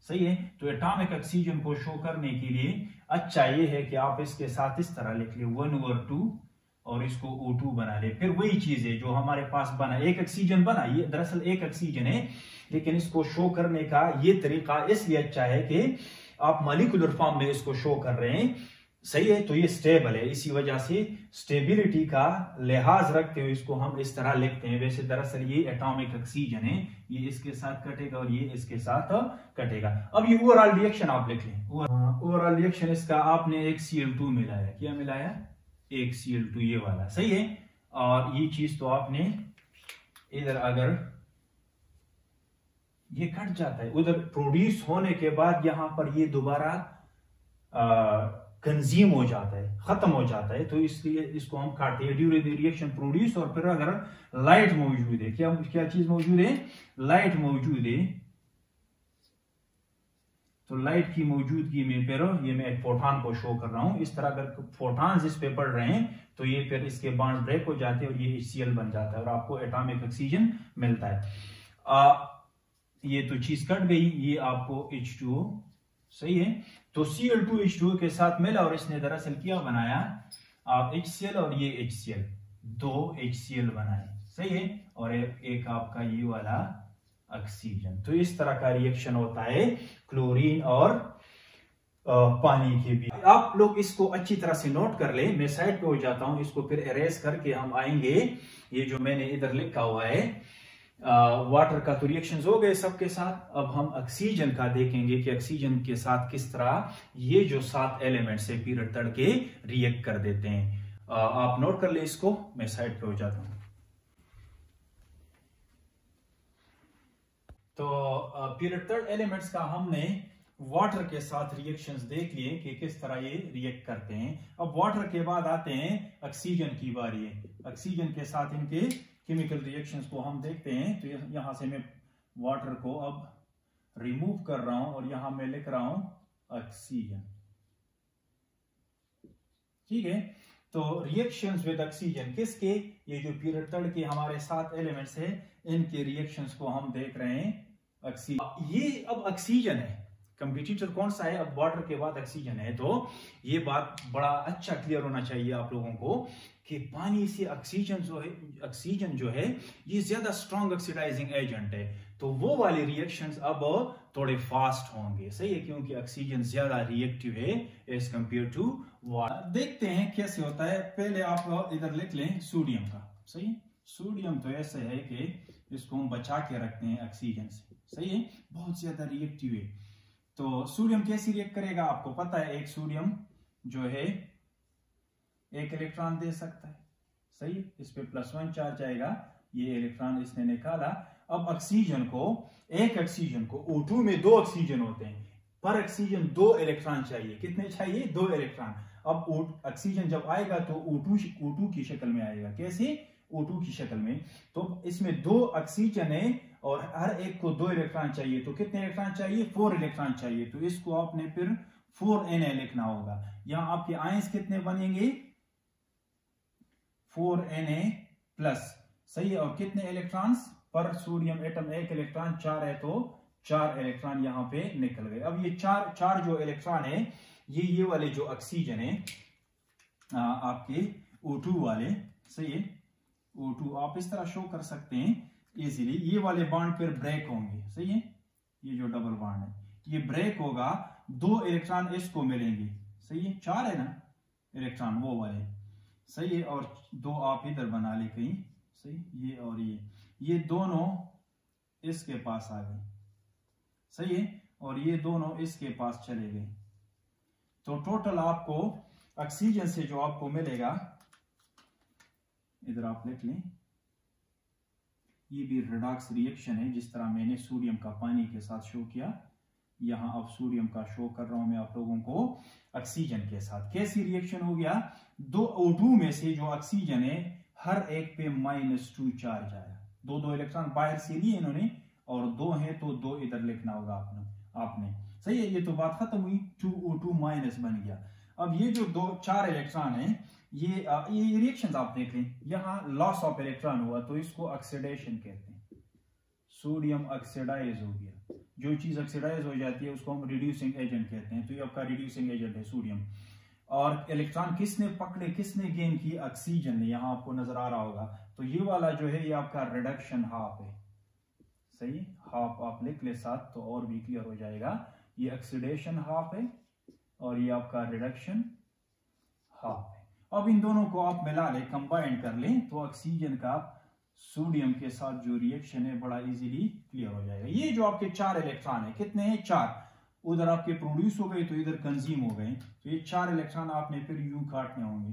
सही है, तो एटॉमिक ऑक्सीजन को शो करने के लिए अच्छा ये है कि आप इसके साथ इस तरह लिख ले 1/2 और इसको O2 बना ले। फिर वही चीज है जो हमारे पास बना, एक ऑक्सीजन बना, ये दरअसल एक ऑक्सीजन है, लेकिन इसको शो करने का ये तरीका इसलिए अच्छा है कि आप मॉलिक्यूलर फॉर्म में इसको शो कर रहे हैं। सही है, तो ये स्टेबल है, इसी वजह से स्टेबिलिटी का लिहाज रखते हुए इसको हम इस तरह लिखते हैं। वैसे दरअसल ये एटॉमिक ऑक्सीजन है, ये इसके साथ कटेगा और ये इसके साथ कटेगा। अब ये ओवरऑल रिएक्शन आप लिख लें। ओवरऑल रिएक्शन इसका आपने एक Cl2 मिलाया, क्या मिलाया? एक Cl2, ये वाला। सही है, और ये चीज तो आपने इधर, अगर ये कट जाता है उधर प्रोड्यूस होने के बाद यहां पर ये दोबारा कंज्यूम हो जाता है, खत्म हो जाता है, तो इसलिए इसको हम काटते हैं ड्यूरिंग द रिएक्शन प्रोड्यूस। और फिर अगर लाइट मौजूद है, क्या चीज मौजूद है? लाइट मौजूद है, तो लाइट की मौजूदगी में फिर ये मैं एक फोटॉन को शो कर रहा हूं। इस तरह अगर फोटॉन्स इस पे पड़ रहे हैं तो ये फिर इसके बॉन्ड ब्रेक हो जाते हैं और ये HCl बन जाता है और आपको एटॉमिक ऑक्सीजन मिलता है। ये तो चीज कट गई, ये आपको H2O। सही है, तो Cl2 H2O के साथ मिला और इसने दरअसल क्या बनाया? आप HCl और ये HCl, 2 HCl बनाए। सही है, और एक आपका ये वाला ऑक्सीजन। तो इस तरह का रिएक्शन होता है क्लोरीन और पानी के बीच। आप लोग इसको अच्छी तरह से नोट कर ले। मैं साइड पे हो जाता हूं, इसको फिर इरेज करके हम आएंगे। ये जो मैंने इधर लिखा हुआ है वाटर का तो रिएक्शंस हो गए सबके साथ। अब हम ऑक्सीजन का देखेंगे कि ऑक्सीजन के साथ किस तरह ये जो 7 एलिमेंट्स है पीरियड तड़के रिएक्ट कर देते हैं। आप नोट कर ले इसको, मैं साइड पे हो जाता हूं। तो पीरियड थर्ड एलिमेंट्स का हमने वाटर के साथ रिएक्शंस देख लिए कि किस तरह ये रिएक्ट करते हैं। अब वाटर के बाद आते हैं ऑक्सीजन की बारी है। ऑक्सीजन के साथ इनके केमिकल रिएक्शंस को हम देखते हैं। तो यहां से मैं वाटर को अब रिमूव कर रहा हूं और यहां मैं लिख रहा हूं ऑक्सीजन। ठीक है, तो रिएक्शंस विद ऑक्सीजन किसके? ये जो पीरियड थर्ड के हमारे 7 एलिमेंट्स हैं, इनके रिएक्शंस को हम देख रहे हैं। ऑक्सीजन, ये अब ऑक्सीजन है, कंपटीटर कौन सा है, अब वाटर के बाद ऑक्सीजन है। तो ये बात बड़ा अच्छा क्लियर होना चाहिए आप लोगों को कि पानी से ऑक्सीजन जो है ये ज्यादा स्ट्रॉन्ग ऑक्सीडाइजिंग एजेंट है, तो वो वाले रिएक्शंस अब थोड़े फास्ट होंगे, सही है, क्योंकि ऑक्सीजन ज्यादा रिएक्टिव है एज कंपेयर टू वाटर। देखते हैं कैसे होता है। पहले आप इधर लिख लें सोडियम का, सही है। सोडियम तो ऐसे है कि इसको हम बचा के रखते हैं ऑक्सीजन से, सही है, बहुत ज्यादा रिएक्टिव है। तो सोडियम कैसे रिएक्ट करेगा, आपको पता है, एक सोडियम जो है एक इलेक्ट्रॉन दे सकता है, सही है, इस पे +1 चार्ज आएगा, ये इलेक्ट्रॉन इसने निकाला। अब एक ऑक्सीजन को O2 में 2 ऑक्सीजन होते हैं, पर ऑक्सीजन 2 इलेक्ट्रॉन चाहिए। कितने चाहिए, 2 इलेक्ट्रॉन। अब ऑक्सीजन जब आएगा तो O2 की शक्ल में आएगा। कैसे, O2 की शक्ल में। तो इसमें 2 ऑक्सीजन है और हर एक को 2 इलेक्ट्रॉन चाहिए, तो कितने इलेक्ट्रॉन चाहिए, 4 इलेक्ट्रॉन चाहिए। तो इसको आपने फिर 4Na लिखना होगा। यहां आपके आयंस कितने बनेंगे, 4Na+, सही है। और कितने इलेक्ट्रॉन्स पर सोडियम एटम, एक इलेक्ट्रॉन, 4 है तो 4 इलेक्ट्रॉन यहां पे निकल गए। अब ये चार जो इलेक्ट्रॉन है ये वाले जो ऑक्सीजन है आपके O2 वाले, सही है, O2 आप इस तरह शो कर सकते हैं इजीली। ये वाले बॉन्ड फिर ब्रेक होंगे, सही है, ये जो डबल बॉन्ड है ये ब्रेक होगा, 2 इलेक्ट्रॉन इसको मिलेंगे, सही है, 4 है ना इलेक्ट्रॉन वो वाले, सही है, और 2 आप इधर बना ले कहीं, सही, ये और ये दोनों इसके पास आ गए, सही है, और ये दोनों इसके पास चले गए। तो टोटल आपको ऑक्सीजन से जो आपको मिलेगा, इधर आप लिख लें, ये भी रिडॉक्स रिएक्शन है, जिस तरह मैंने सोडियम का पानी के साथ शो किया, यहां अब सोडियम का शो कर रहा हूं मैं आप लोगों को ऑक्सीजन के साथ। कैसी रिएक्शन हो गया, 2 O2 में से जो ऑक्सीजन है हर एक पे -2 चार्ज आया, 2 इलेक्ट्रॉन बाहर से लिए इन्होंने, और 2 है तो 2 इधर लिखना होगा आपने, सही है। ये तो बात खत्म हुई, 2O2- बन गया। अब ये जो 4 इलेक्ट्रॉन है, ये रिएक्शंस आप देख लें, यहां लॉस ऑफ इलेक्ट्रॉन हुआ तो इसको ऑक्सीडेशन कहते हैं, सोडियम ऑक्सीडाइज हो गया। जो चीज ऑक्सीडाइज हो जाती है उसको हम रिड्यूसिंग एजेंट कहते हैं, तो ये आपका रिड्यूसिंग एजेंट है सोडियम। और इलेक्ट्रॉन किसने पकड़े, किसने गेन की, ऑक्सीजन ने, यहां आपको नजर आ रहा होगा। तो ये वाला जो है ये आपका रिडक्शन हाफ है, सही, हाफ आप लिख ले साथ तो और भी क्लियर हो जाएगा। ये ऑक्सीडेशन हाफ है और ये आपका रिडक्शन हाफ है। अब इन दोनों को आप मिला ले, कंबाइन कर लें, तो ऑक्सीजन का सोडियम के साथ जो रिएक्शन है बड़ा इजीली क्लियर हो जाएगा। ये जो आपके 4 इलेक्ट्रॉन है, कितने हैं, 4, उधर आपके प्रोड्यूस हो गए तो इधर कंज्यूम हो गए, तो ये 4 इलेक्ट्रॉन आपने फिर यूं काटने होंगे,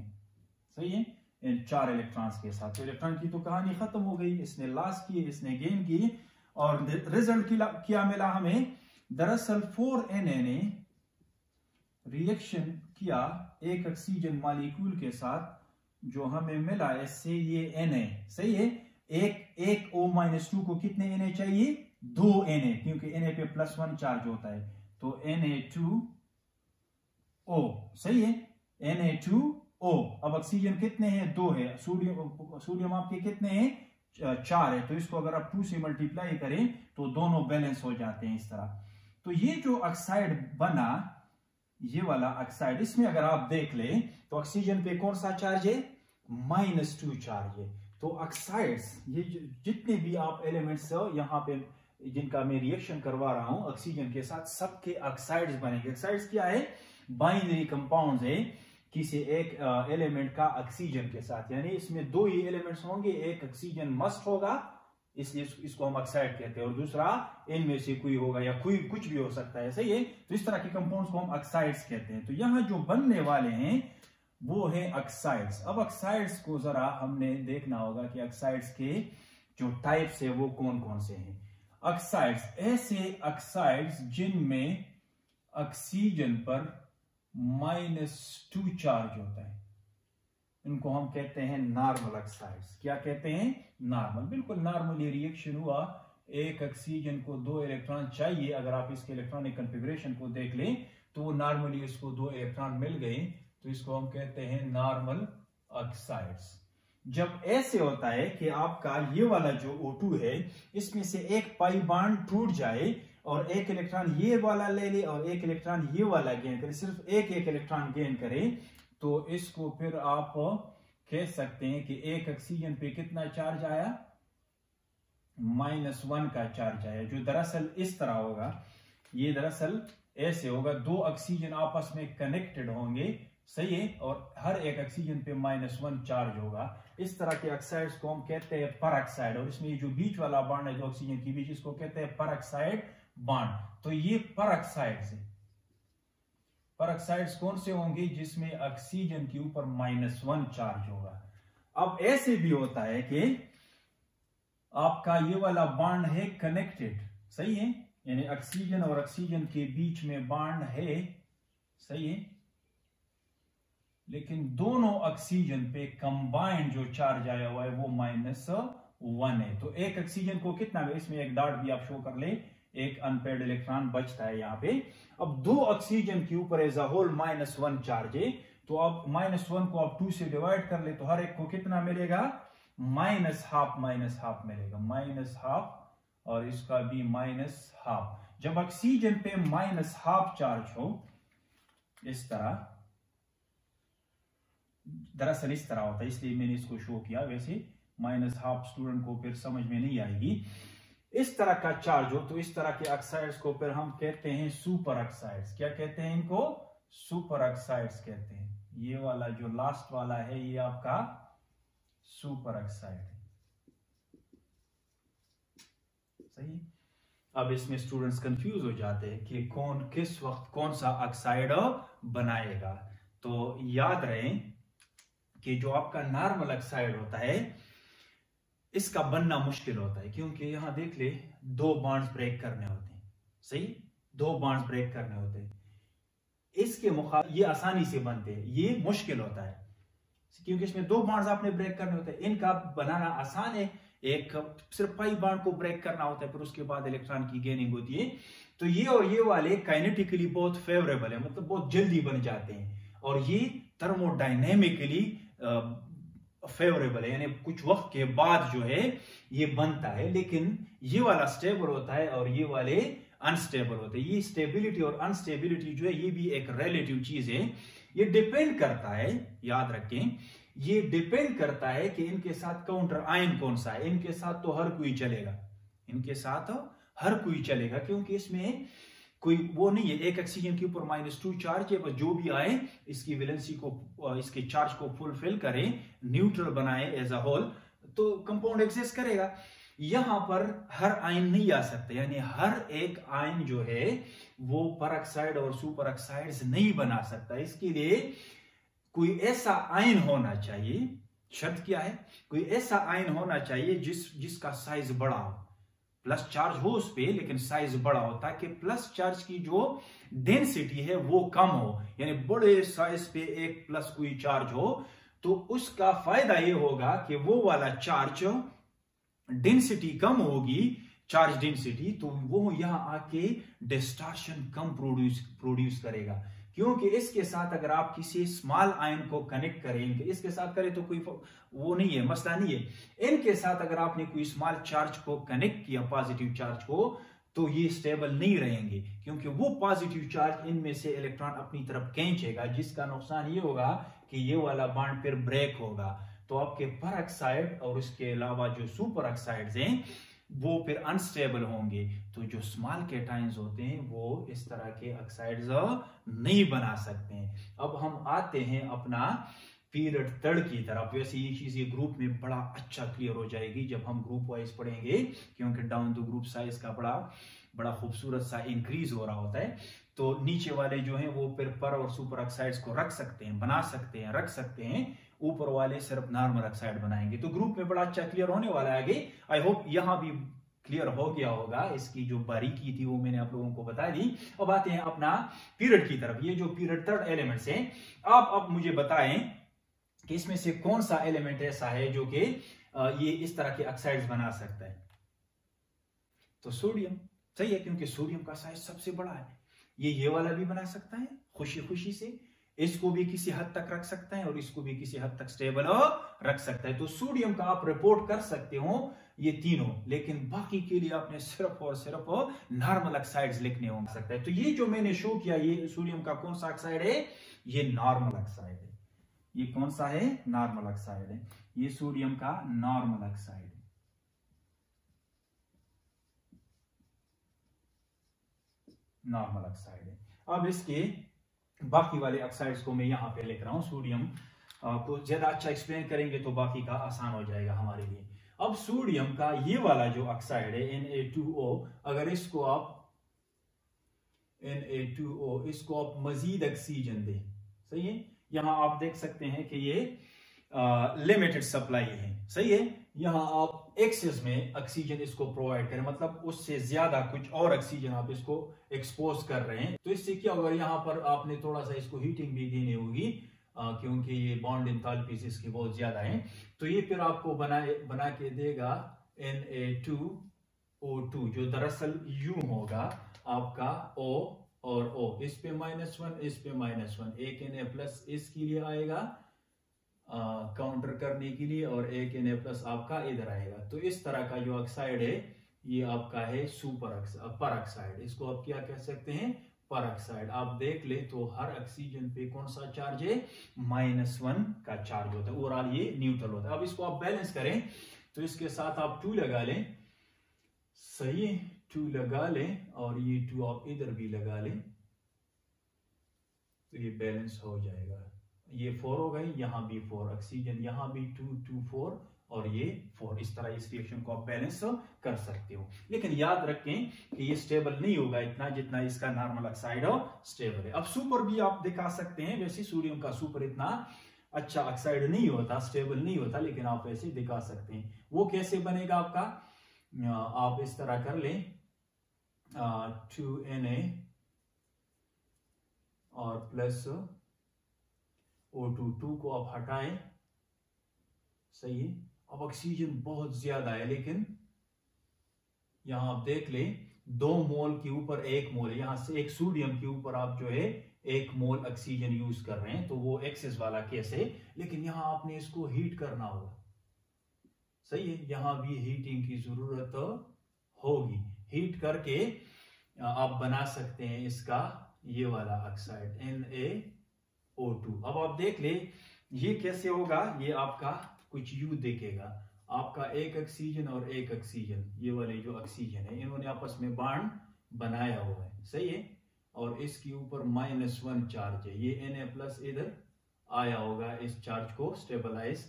सही है, इन 4 इलेक्ट्रॉन्स के साथ। तो इलेक्ट्रॉन की तो कहानी खत्म हो गई, इसने लॉस किए, इसने गेन किए, और रिजल्ट क्या मिला हमें, दरअसल 4Na ने रिएक्शन किया एक ऑक्सीजन मॉलिक्यूल के साथ, जो हमें मिला इससे ये Na, सही है। एक O-2 को कितने Na चाहिए, 2 Na, क्योंकि Na पे +1 चार्ज होता है, तो Na2O, सही है, Na2O। अब ऑक्सीजन कितने हैं, 2 है, सोडियम आपके कितने हैं, 4 है, तो इसको अगर आप 2 से मल्टीप्लाई करें तो दोनों बैलेंस हो जाते हैं इस तरह। तो ये जो ऑक्साइड बना, ये वाला ऑक्साइड, इसमें अगर आप देख लें तो ऑक्सीजन पे कौन सा चार्ज है, -2 चार्ज है। तो ऑक्साइड्स, ये जितने भी आप एलिमेंट्स यहां पे जिनका मैं रिएक्शन करवा रहा हूं ऑक्सीजन के साथ, सबके ऑक्साइड्स बनेंगे। ऑक्साइड्स क्या है, बाइनरी कंपाउंड्स है किसी एक एलिमेंट का ऑक्सीजन के साथ, यानी इसमें 2 ही एलिमेंट्स होंगे, एक ऑक्सीजन मस्ट होगा, इसलिए इसको हम ऑक्साइड कहते हैं, और दूसरा इनमें से कोई होगा या कोई कुछ भी हो सकता है, सही है। तो इस तरह के कंपाउंड्स को हम ऑक्साइड्स कहते हैं। तो यहां जो बनने वाले हैं वो है ऑक्साइड्स। अब ऑक्साइड्स को जरा हमने देखना होगा कि ऑक्साइड्स के जो टाइप्स है वो कौन कौन से हैं। ऑक्साइड्स, ऐसे ऑक्साइड्स जिनमें ऑक्सीजन पर -2 चार्ज होता है, इनको हम कहते हैं नॉर्मल ऑक्साइड्स। क्या कहते हैं, नॉर्मल, बिल्कुल नॉर्मल ये रिएक्शन हुआ, एक ऑक्सीजन को 2 इलेक्ट्रॉन चाहिए। अगर आप इसके इलेक्ट्रॉनिक कॉन्फ़िगरेशन को देख लें तो नॉर्मली इसको 2 इलेक्ट्रॉन मिल गए, तो इसको हम कहते हैं नॉर्मल ऑक्साइड्स। जब ऐसे होता है कि आपका ये वाला जो O2 है, इसमें से एक पाई बॉन्ड टूट जाए और एक इलेक्ट्रॉन ये वाला ले ले और एक इलेक्ट्रॉन ये वाला गेन करे, सिर्फ एक एक इलेक्ट्रॉन गेन करे, तो इसको फिर आप कह सकते हैं कि एक ऑक्सीजन पे कितना चार्ज आया, -1 का चार्ज आया, जो दरअसल इस तरह होगा। ये दरअसल ऐसे होगा, 2 ऑक्सीजन आपस में कनेक्टेड होंगे, सही है, और हर एक ऑक्सीजन पे -1 चार्ज होगा। इस तरह के ऑक्साइड्स को हम कहते हैं परऑक्साइड, और इसमें जो बीच वाला बॉन्ड है 2 ऑक्सीजन के बीच, इसको कहते हैं परऑक्साइड बॉन्ड। तो ये परऑक्साइड्स है। परऑक्साइड्स कौन से होंगे, जिसमें ऑक्सीजन के ऊपर -1 चार्ज होगा। अब ऐसे भी होता है कि आपका ये वाला बॉन्ड है कनेक्टेड, सही है, यानी ऑक्सीजन और ऑक्सीजन के बीच में बॉन्ड है, सही है, लेकिन दोनों ऑक्सीजन पे कंबाइंड जो चार्ज आया हुआ है वो -1 है। तो एक ऑक्सीजन को कितना, इसमें एक डॉट भी आप शो कर ले, एक अनपेयर्ड इलेक्ट्रॉन बचता है यहां पे। अब 2 ऑक्सीजन के ऊपर एज अ होल -1 चार्ज है, तो अब -1 को आप 2 से डिवाइड कर ले, तो हर एक को कितना मिलेगा, -12 मिलेगा, -12, और इसका भी -12। जब ऑक्सीजन पे -12 चार्ज हो, इस तरह, दरअसल इस तरह होता है, इसलिए मैंने इसको शो किया, वैसे -12 स्टूडेंट को फिर समझ में नहीं आएगी। इस तरह का चार्ज हो तो इस तरह के ऑक्साइड्स को फिर हम कहते हैं सुपर ऑक्साइड्स। क्या कहते हैं इनको, सुपर ऑक्साइड्स कहते हैं। ये वाला जो लास्ट वाला है ये आपका सुपर ऑक्साइड है, सही। अब इसमें स्टूडेंट्स कंफ्यूज हो जाते हैं कि कौन किस वक्त कौन सा ऑक्साइड बनाएगा। तो याद रहे कि जो आपका नॉर्मल ऑक्साइड होता है इसका बनना मुश्किल होता है, क्योंकि यहां देख ले 2 बॉन्ड्स ब्रेक करने होते हैं, सही, 2 बॉन्ड्स ब्रेक करने होते हैं। इसके मुकाबले ये आसानी से बनते हैं, ये मुश्किल होता है, क्योंकि इसमें 2 बॉन्ड्स आपने ब्रेक करने होते हैं। इनका बनाना आसान है, एक सिर्फ पाई बॉन्ड को ब्रेक करना होता है, फिर उसके बाद इलेक्ट्रॉन की गेनिंग होती है। तो ये और ये वाले काइनेटिकली बहुत फेवरेबल है, मतलब बहुत जल्दी बन जाते हैं, और ये थर्मोडायनेमिकली फेवरेबल है, यानी कुछ वक्त के बाद जो है ये बनता है। लेकिन ये वाला स्टेबल होता है और ये वाले अनस्टेबल होते हैं। ये स्टेबिलिटी और अनस्टेबिलिटी जो है ये भी एक रिलेटिव चीज है, ये डिपेंड करता है, याद रखें, ये डिपेंड करता है कि इनके साथ काउंटर आयन कौन सा है। इनके साथ तो हर कोई चलेगा, इनके साथ हर कोई चलेगा, क्योंकि इसमें कोई वो नहीं है, एक ऑक्सीजन के ऊपर -2 चार्ज है, बस जो भी आए इसकी वैलेंसी को, इसके चार्ज को फुलफिल करे, न्यूट्रल बनाए एज अ होल, तो कंपाउंड एग्जिस्ट करेगा। यहां पर हर आयन नहीं आ सकते, यानी हर एक आयन जो है वो परऑक्साइड और सुपर ऑक्साइड्स नहीं बना सकता। इसके लिए कोई ऐसा आयन होना चाहिए, शर्त क्या है, कोई ऐसा आयन होना चाहिए जिसका साइज बड़ा हो, प्लस चार्ज हो उस पे लेकिन साइज बड़ा हो, ताकि प्लस चार्ज की जो डेंसिटी है वो कम हो, यानी बड़े साइज पे एक प्लस कोई चार्ज हो तो उसका फायदा ये होगा कि वो वाला चार्ज डेंसिटी कम होगी, चार्ज डेंसिटी, तो वो यहां आके डिस्टॉर्शन कम प्रोड्यूस करेगा। क्योंकि इसके साथ अगर आप किसी स्मॉल आयन को कनेक्ट करेंगे, इसके साथ करें तो कोई वो नहीं है, मसला नहीं है। इनके साथ अगर आपने कोई स्मॉल चार्ज को कनेक्ट किया, पॉजिटिव चार्ज को, तो ये स्टेबल नहीं रहेंगे, क्योंकि वो पॉजिटिव चार्ज इनमें से इलेक्ट्रॉन अपनी तरफ खींचेगा, जिसका नुकसान ये होगा कि ये वाला बॉन्ड फिर ब्रेक होगा। तो आपके परऑक्साइड और इसके अलावा जो सुपर ऑक्साइड्स हैं वो फिर अनस्टेबल होंगे। तो जो स्मॉल कैटायंस होते हैं वो इस तरह के ऑक्साइड्स नहीं बना सकते हैं। अब हम आते हैं अपना पीरियड 3 की तरफ। वैसे ये चीजें ग्रुप में बड़ा अच्छा क्लियर हो जाएगी जब हम ग्रुप वाइज पढ़ेंगे, क्योंकि डाउन द ग्रुप साइज का बड़ा खूबसूरत सा इंक्रीज हो रहा होता है। तो नीचे वाले जो हैं वो फिर पर और सुपर ऑक्साइड्स को रख सकते हैं, बना सकते हैं, रख सकते हैं, ऊपर वाले सिर्फ नॉर्मल ऑक्साइड बनाएंगे। तो ग्रुप में बड़ा अच्छा क्लियर होने वाला है आगे। आई होप यहां भी क्लियर हो गया होगा। इसकी जो बारीकी थी वो मैंने आप लोगों को बता दी। अब आते हैं अपना पीरियड की तरफ। ये जो पीरियड 3 एलिमेंट्स हैं, आप अब मुझे बताएं कि इसमें से कौन सा एलिमेंट ऐसा है जो कि ये इस तरह के ऑक्साइड्स बना सकता है। तो सोडियम सही है, क्योंकि सोडियम का साइज सबसे बड़ा है। ये वाला भी बना सकता है खुशी खुशी से, इसको भी किसी हद तक रख सकता है और इसको भी किसी हद तक स्टेबल रख सकता है। तो सोडियम का आप रिपोर्ट कर सकते हो ये तीनों, लेकिन बाकी के लिए आपने सिर्फ और सिर्फ नॉर्मल ऑक्साइड्स लिखने हो सकता है। तो ये जो मैंने शो किया, ये सोडियम का कौन सा ऑक्साइड है? ये नॉर्मल ऑक्साइड है। ये कौन सा है? नॉर्मल ऑक्साइड है। ये सोडियम का नॉर्मल ऑक्साइड है। नॉर्मल ऑक्साइड है। अब इसके बाकी वाले ऑक्साइड्स को मैं यहां पे लिख रहा हूं। सोडियम को ज्यादा अच्छा एक्सप्लेन करेंगे तो बाकी का आसान हो जाएगा हमारे लिए। अब सोडियम का ये वाला जो ऑक्साइड है Na2O, अगर इसको आप Na2O इसको आप मजीद ऑक्सीजन दें, सही है। यहां आप देख सकते हैं कि ये लिमिटेड सप्लाई है, सही है। यहां आप एक्सेस में ऑक्सीजन इसको प्रोवाइड करें, मतलब उससे ज्यादा कुछ और ऑक्सीजन आप इसको एक्सपोज कर रहे हैं, तो इससे क्या होगा, यहां पर आपने थोड़ा सा इसको हीटिंग भी देनी होगी, क्योंकि ये बॉन्ड एंथैल्पीज इसकी बहुत ज्यादा है। तो ये फिर आपको बना के देगा Na2O2, जो दरअसल यूं होगा आपका O और O, इस पे -1, इस पे -1, एक Na प्लस इसके लिए आएगा काउंटर करने के लिए, और एक Na+ आपका इधर आएगा। तो इस तरह का जो ऑक्साइड है ये आपका है पर ऑक्साइड। इसको आप क्या कह सकते हैं? पर ऑक्साइड। आप देख ले तो हर ऑक्सीजन पे कौन सा चार्ज है? -1 का चार्ज होता है, ओवरऑल ये न्यूट्रल होता है। अब इसको आप बैलेंस करें तो इसके साथ आप 2 लगा लें, सही है, 2 लगा लें, और ये 2 आप इधर भी लगा लें, तो ये बैलेंस हो जाएगा। ये 4 हो गई, यहां भी 4 ऑक्सीजन, यहां भी 2 2 4 और ये 4। इस तरह इस रिएक्शन को आप बैलेंस कर सकते हो, लेकिन याद रखें कि ये स्टेबल नहीं होगा इतना जितना इसका नॉर्मल ऑक्साइड स्टेबल है। अब सुपर भी आप दिखा सकते हैं, वैसे सोडियम का सुपर इतना अच्छा ऑक्साइड नहीं होता, स्टेबल नहीं होता, लेकिन आप ऐसे दिखा सकते हैं। वो कैसे बनेगा आपका? आप इस तरह कर लें, 2Na और प्लस O2 को आप हटाएं, सही है। अब ऑक्सीजन बहुत ज्यादा है, लेकिन यहां आप देख लें 2 मोल के ऊपर 1 मोल, यहां से एक सोडियम के ऊपर आप जो है 1 मोल ऑक्सीजन यूज कर रहे हैं, तो वो एक्सेस वाला केस है। लेकिन यहां आपने इसको हीट करना होगा, सही है, यहां भी हीटिंग की जरूरत होगी। हीट करके आप बना सकते हैं इसका ये वाला ऑक्साइड NaO2। अब आप देख ले ये कैसे होगा, ये आपका कुछ यू दिखेगा, आपका एक ऑक्सीजन और एक ऑक्सीजन, ये वाले जो ऑक्सीजन है इन्होंने आपस में बॉन्ड बनाया हुआ है, सही है, और इसके ऊपर -1 चार्ज है। ये Na+ इधर आया होगा इस चार्ज को स्टेबलाइज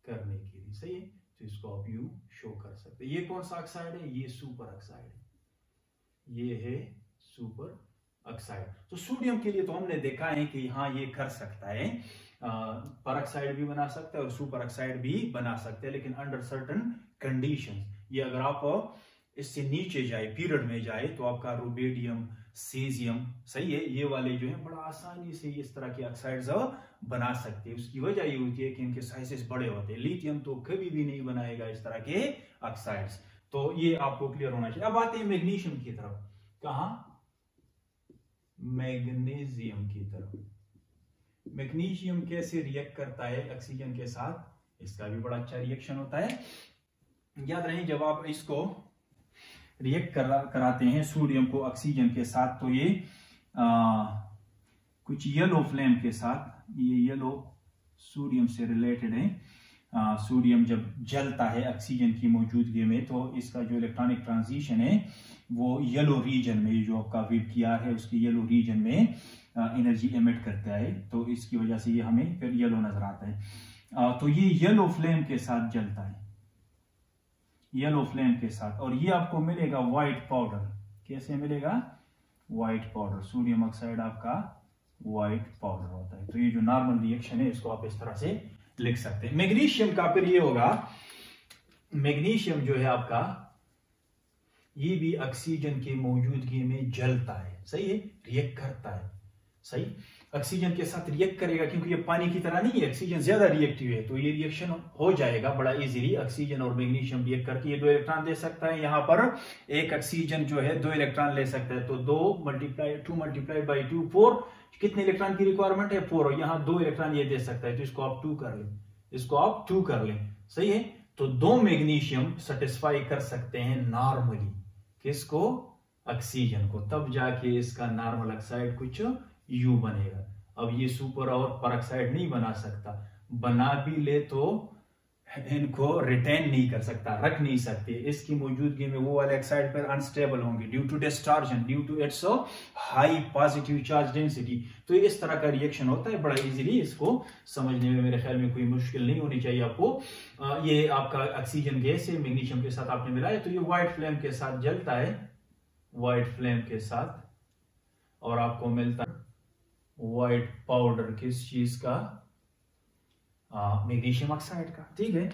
करने के लिए, सही है। तो इसको आप यू शो कर सकते हैं। ये कौन सा ऑक्साइड है? ये सुपर ऑक्साइड है, ये है सुपर ऑक्साइड। तो सोडियम के लिए तो हमने देखा है कि हाँ ये कर सकता है, पर ऑक्साइड भी बना सकता है और सुपर ऑक्साइड भी बना सकते हैं, लेकिन अंडर सर्टेन कंडीशंस। ये अगर आप इससे नीचे जाए, पीरियड में जाए, तो आपका रुबिडियम, सीजियम, सही है, ये वाले जो है बड़ा आसानी से इस तरह के ऑक्साइड्स बना सकते हैं। उसकी वजह ये होती है कि इनके साइजेस बड़े होते हैं। लिथियम तो कभी भी नहीं बनाएगा इस तरह के ऑक्साइड्स, तो ये आपको क्लियर होना चाहिए। अब आते हैं मैग्नीशियम की तरफ। कहा? मैग्नीशियम की तरफ। मैग्नीशियम कैसे रिएक्ट करता है ऑक्सीजन के साथ? इसका भी बड़ा अच्छा रिएक्शन होता है। याद रहे जब आप इसको रिएक्ट कराते हैं सोडियम को ऑक्सीजन के साथ, तो ये कुछ येलो फ्लेम के साथ, ये येलो सोडियम से रिलेटेड है। सोडियम जब जलता है ऑक्सीजन की मौजूदगी में, तो इसका जो इलेक्ट्रॉनिक ट्रांजिशन है वो येलो रीजन में, जो आपका VPR है उसकी येलो रीजन में एनर्जी एमिट करता है, तो इसकी वजह से ये हमें फिर येलो नजर आता है। तो ये येलो फ्लेम के साथ जलता है, येलो फ्लेम के साथ, और ये आपको मिलेगा व्हाइट पाउडर। कैसे मिलेगा? White powder. सोडियम ऑक्साइड आपका व्हाइट पाउडर होता है। तो ये जो नॉर्मल रिएक्शन है इसको आप इस तरह से लिख सकते हैं। मैग्नीशियम का फिर ये होगा, मैग्नीशियम जो है आपका ये भी ऑक्सीजन की मौजूदगी में जलता है, सही है, रिएक्ट करता है, सही, ऑक्सीजन के साथ रिएक्ट करेगा, क्योंकि ये पानी की तरह नहीं है, ऑक्सीजन ज्यादा रिएक्टिव है, तो ये रिएक्शन हो जाएगा बड़ा इजीली। ऑक्सीजन और मैग्नीशियम रिएक्ट करके ये 2 इलेक्ट्रॉन दे सकता है। यहाँ पर एक ऑक्सीजन जो है 2 इलेक्ट्रॉन ले सकता है, तो 2 मल्टीप्लाइड बाई 2 4। कितने इलेक्ट्रॉन की रिक्वायरमेंट है? 4, और यहाँ 2 इलेक्ट्रॉन ये दे सकता है, तो इसको आप 2 कर लें, इसको आप 2 कर लें, सही है। तो 2 मैग्नीशियम सेटिस्फाई कर सकते हैं नॉर्मली किसको, ऑक्सीजन को, तब जाके इसका नॉर्मल ऑक्साइड कुछ यू बनेगा। अब ये सुपर और परऑक्साइड नहीं बना सकता, बना भी ले तो इनको रिटेन नहीं कर सकता, रख नहीं सकते, इसकी मौजूदगी में वो वाले ऑक्साइड पर अनस्टेबल होंगे due to distortion, due to its high positive charge density. तो इस तरह का रिएक्शन होता है बड़ा इजीली, इसको समझने में मेरे ख्याल में कोई मुश्किल नहीं होनी चाहिए आपको। ये आपका ऑक्सीजन गैस है, मैग्नीशियम के साथ आपने मिलाया तो ये व्हाइट फ्लेम के साथ जलता है, व्हाइट फ्लेम के साथ, और आपको मिलता है व्हाइट पाउडर किस चीज का, मैग्नीशियम ऑक्साइड का। ठीक है,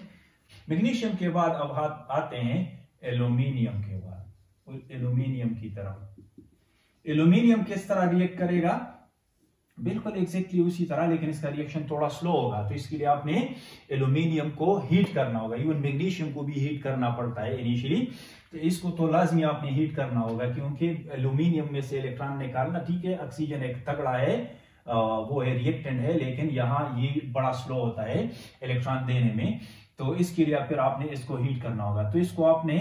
मैग्नीशियम के बाद अब आते हैं एल्यूमिनियम के बाद, एल्यूमिनियम की तरफ। एल्यूमिनियम किस तरह रिएक्ट करेगा, बिल्कुल एग्जैक्टली उसी तरह, लेकिन इसका रिएक्शन थोड़ा स्लो होगा। तो इसके लिए आपने एल्यूमिनियम को हीट करना होगा, इवन मैग्नीशियम को भी हीट करना पड़ता है इनिशियली, तो इसको तो लाजमी आपने हीट करना होगा, क्योंकि एल्यूमिनियम में से इलेक्ट्रॉन निकालना, ठीक है ऑक्सीजन एक तगड़ा है, वो है रिएक्टेंट है, लेकिन यहाँ ये बड़ा स्लो होता है इलेक्ट्रॉन देने में, तो इसके लिए फिर आपने इसको हीट करना होगा। तो इसको आपने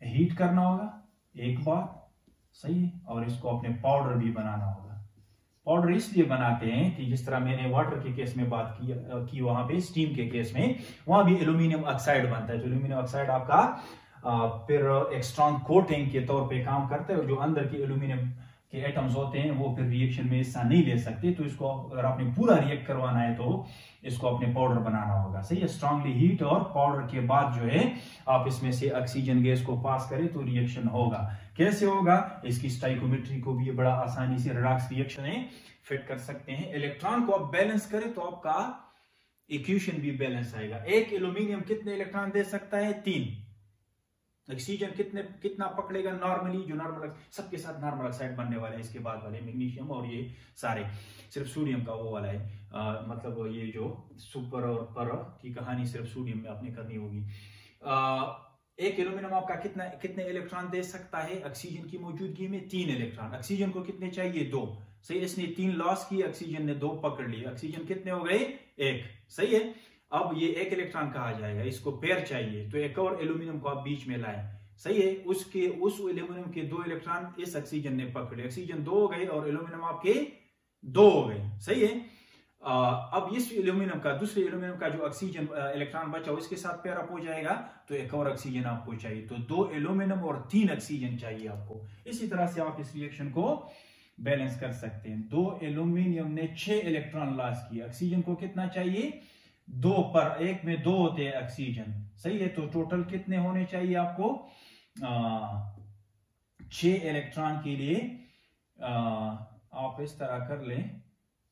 हीट करना होगा एक बार, सही है, और इसको अपने पाउडर भी बनाना होगा। पाउडर इसलिए बनाते हैं कि जिस तरह मैंने वाटर के केस में बात की वहां पे स्टीम के केस में, वहां भी एल्यूमिनियम ऑक्साइड बनता है। तो एल्यूमिनियम ऑक्साइड आपका फिर एक स्ट्रॉन्ग कोटिंग के तौर पे काम करता है, और जो अंदर के एल्यूमिनियम के एटम्स होते हैं वो फिर रिएक्शन में हिस्सा नहीं ले सकते। तो इसको अगर आपने पूरा रिएक्ट करवाना है तो इसको अपने पाउडर बनाना होगा, सही है। स्ट्रांगली हीट और पाउडर के बाद जो है आप इसमें से ऑक्सीजन गैस को पास करें तो रिएक्शन होगा। कैसे होगा, इसकी स्टाइकोमेट्री को भी बड़ा आसानी से रेडॉक्स रिएक्शन है फिट कर सकते हैं। इलेक्ट्रॉन को आप बैलेंस करें तो आपका इक्वेशन भी बैलेंस आएगा। एक एल्यूमिनियम कितने इलेक्ट्रॉन दे सकता है, 3। ऑक्सीजन कितना पकड़ेगा नॉर्मली, जो नॉर्मल सबके साथ नॉर्मल ऑक्साइड बनने वाले हैं इसके बाद वाले, मैग्नीशियम और ये सारे, सिर्फ सोडियम का वो वाला है, मतलब ये जो सुपर और पर की कहानी सिर्फ सोडियम में आपने करनी होगी। एक एल्यूमिनियम आपका कितने इलेक्ट्रॉन दे सकता है ऑक्सीजन की मौजूदगी में, 3 इलेक्ट्रॉन। ऑक्सीजन को कितने चाहिए, 2, सही। इसने 3 लॉस की, ऑक्सीजन ने 2 पकड़ लिए, ऑक्सीजन कितने हो गए, 1, सही है। अब ये 1 इलेक्ट्रॉन कहा जाएगा, इसको पेयर चाहिए, तो एक और एल्यूमिनियम को आप बीच में लाएं, सही है। उस एल्यूमिनियम के 2 इलेक्ट्रॉन इस ऑक्सीजन ने पकड़े, ऑक्सीजन 2 हो गए और एल्यूमिनियम आपके 2 हो गए, सही है। अब इस एल्यूमिनियम का, दूसरे एल्यूमिनियम का जो ऑक्सीजन इलेक्ट्रॉन बचा उसके साथ पेयर अप हो जाएगा, तो एक और ऑक्सीजन आपको चाहिए, तो 2 एल्यूमिनियम और 3 ऑक्सीजन चाहिए आपको। इसी तरह से आप इस रिएक्शन को बैलेंस कर सकते हैं। 2 एल्यूमिनियम ने 6 इलेक्ट्रॉन लॉस किए, ऑक्सीजन को कितना चाहिए, 2 पर 1 में 2 होते हैं ऑक्सीजन, सही है। तो टोटल कितने होने चाहिए आपको, 6 इलेक्ट्रॉन के लिए आप इस तरह कर लें,